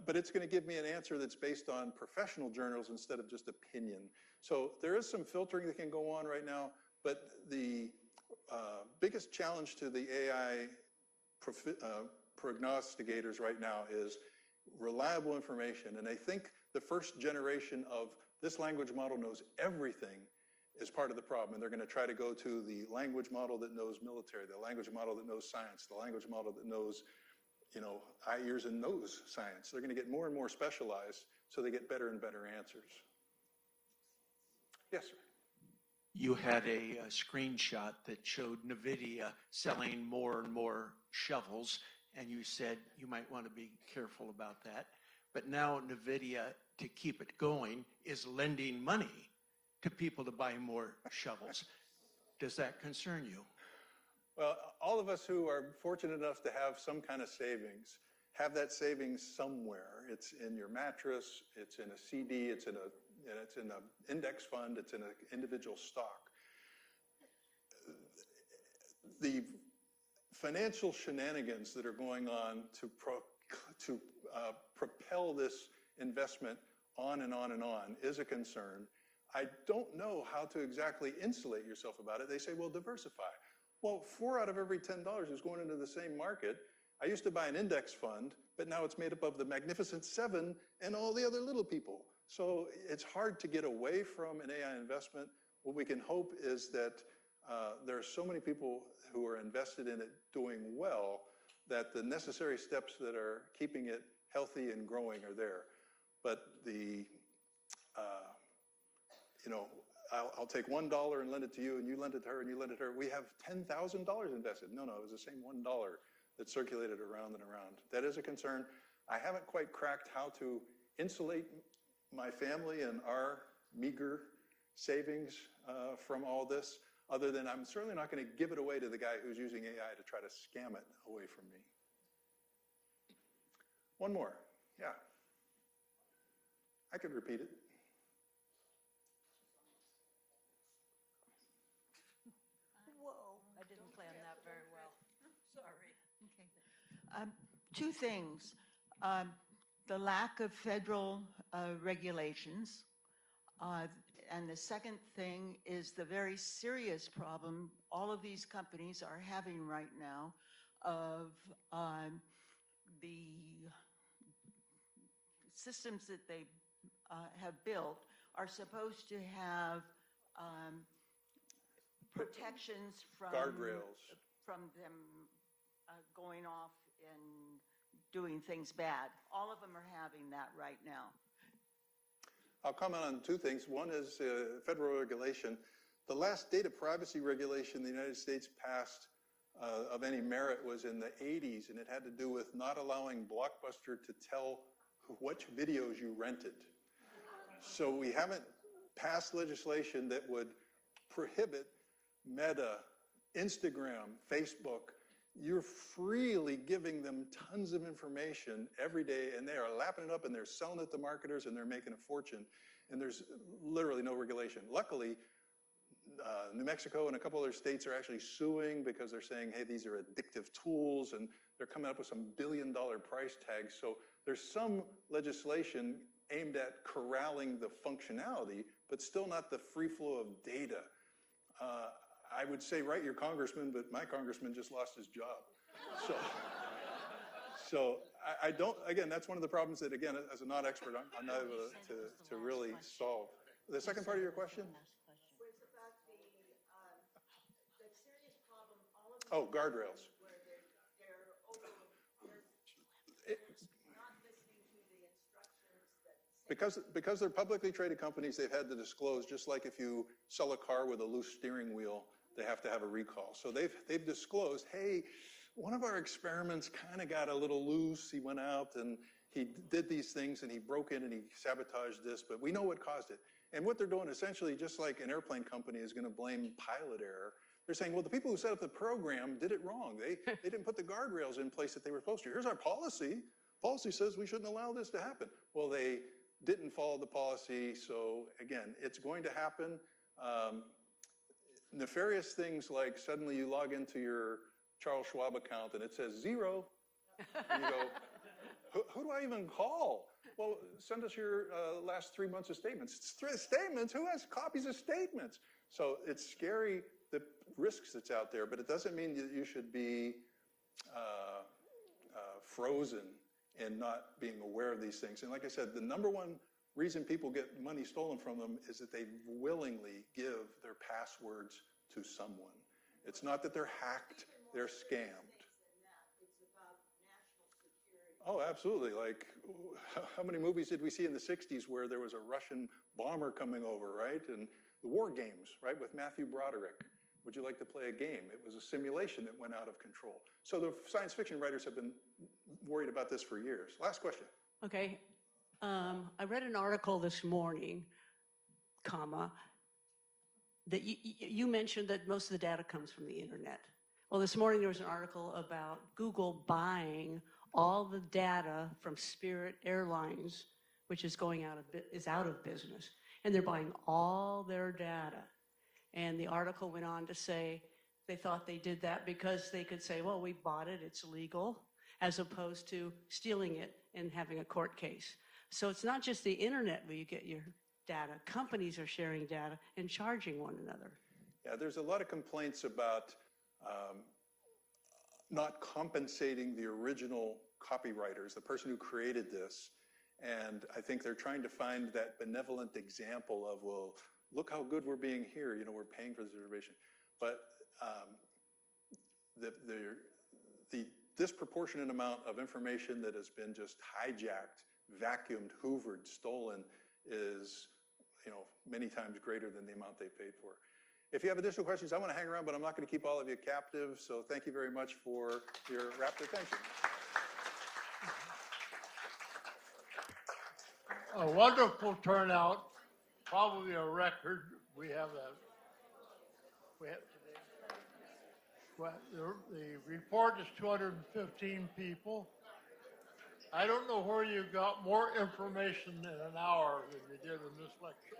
But it's going to give me an answer that's based on professional journals instead of just opinion. So there is some filtering that can go on right now. But the biggest challenge to the AI prognosticators right now is reliable information. And I think the first generation of this language model knows everything is part of the problem. And they're going to try to go to the language model that knows military, the language model that knows science, the language model that knows, you know, eye, ears, and nose science. They're going to get more and more specialized so they get better and better answers. Yes, sir. You had a screenshot that showed NVIDIA selling more and more shovels, and you said you might want to be careful about that. But now NVIDIA, to keep it going, is lending money to people to buy more shovels. Does that concern you? Well, all of us who are fortunate enough to have some kind of savings have that savings somewhere. It's in your mattress, it's in a CD, it's in an index fund, it's in an individual stock. The financial shenanigans that are going on to propel this investment on and on and on is a concern. I don't know how to exactly insulate yourself about it. They say, well, diversify. Well, 4 out of every $10 is going into the same market. I used to buy an index fund, but now it's made up of the Magnificent Seven and all the other little people. So it's hard to get away from an AI investment. What we can hope is that there are so many people who are invested in it doing well that the necessary steps that are keeping it healthy and growing are there. But the, you know, I'll take $1 and lend it to you, and you lend it to her, and you lend it to her. We have $10,000 invested. No, it was the same $1 that circulated around and around. That is a concern. I haven't quite cracked how to insulate my family and our meager savings from all this, other than I'm certainly not going to give it away to the guy who's using AI to try to scam it away from me. One more. Yeah. I could repeat it. Whoa, I didn't plan that very well. Sorry. Okay. 2 things. The lack of federal regulations. And the second thing is the very serious problem all of these companies are having right now of the systems that they have built are supposed to have protections from Guardrails. From them going off and doing things bad. All of them are having that right now. I'll comment on 2 things. One is federal regulation. The last data privacy regulation the United States passed of any merit was in the 80s, and it had to do with not allowing Blockbuster to tell which videos you rented. So we haven't passed legislation that would prohibit Meta, Instagram, Facebook. You're freely giving them tons of information every day, and they are lapping it up, and they're selling it to marketers, and they're making a fortune. And there's literally no regulation. Luckily, New Mexico and a couple other states are actually suing because they're saying, hey, these are addictive tools, and they're coming up with some billion-dollar price tags. So there's some legislation aimed at corralling the functionality, but still not the free flow of data. I would say write your congressman, but my congressman just lost his job. So I don't, again, that's one of the problems that, again, as a non-expert, I'm not able to really solve. The second part of your question? Was about the serious problem, all of Oh, guardrails. where they're not listening to the instructions that Because they're publicly traded companies, they've had to disclose, just like if you sell a car with a loose steering wheel, they have to have a recall. So they've disclosed, hey, one of our experiments kind of got a little loose. He went out and he did these things and he broke in and he sabotaged this, but we know what caused it. And what they're doing essentially, just like an airplane company is going to blame pilot error, they're saying, well, the people who set up the program did it wrong. They didn't put the guardrails in place that they were supposed to. Here's our policy. policy says we shouldn't allow this to happen. Well, they didn't follow the policy, so again, it's going to happen. Nefarious things like suddenly you log into your Charles Schwab account and it says 0, and you go, who do I even call? Well, send us your last 3 months of statements. Statements? Who has copies of statements? So it's scary, the risks that's out there, but it doesn't mean that you should be frozen in not being aware of these things. And like I said, the number one reason people get money stolen from them is that they willingly give their passwords to someone. It's not that they're hacked, they're scammed. Oh, absolutely. Like, how many movies did we see in the 60s where there was a Russian bomber coming over, right? And the war games, right, with Matthew Broderick. Would you like to play a game? It was a simulation that went out of control. So the science fiction writers have been worried about this for years. Last question. Okay. I read an article this morning, that you mentioned that most of the data comes from the internet. Well, this morning there was an article about Google buying all the data from Spirit Airlines, which is out of business, and they're buying all their data. And the article went on to say they thought they did that because they could say, well, we bought it, it's legal, as opposed to stealing it and having a court case. So it's not just the internet where you get your data. Companies are sharing data and charging one another. Yeah, there's a lot of complaints about not compensating the original copywriters, the person who created this. And I think they're trying to find that benevolent example of, well, look how good we're being here. You know, we're paying for this reservation. But the disproportionate amount of information that has been just hijacked, vacuumed, hoovered, stolen is, you know, many times greater than the amount they paid for. If you have additional questions, I want to hang around, but I'm not going to keep all of you captive. So thank you very much for your rapt attention. A wonderful turnout, probably a record. We have the report is 215 people. I don't know where you got more information in an hour than you did in this lecture.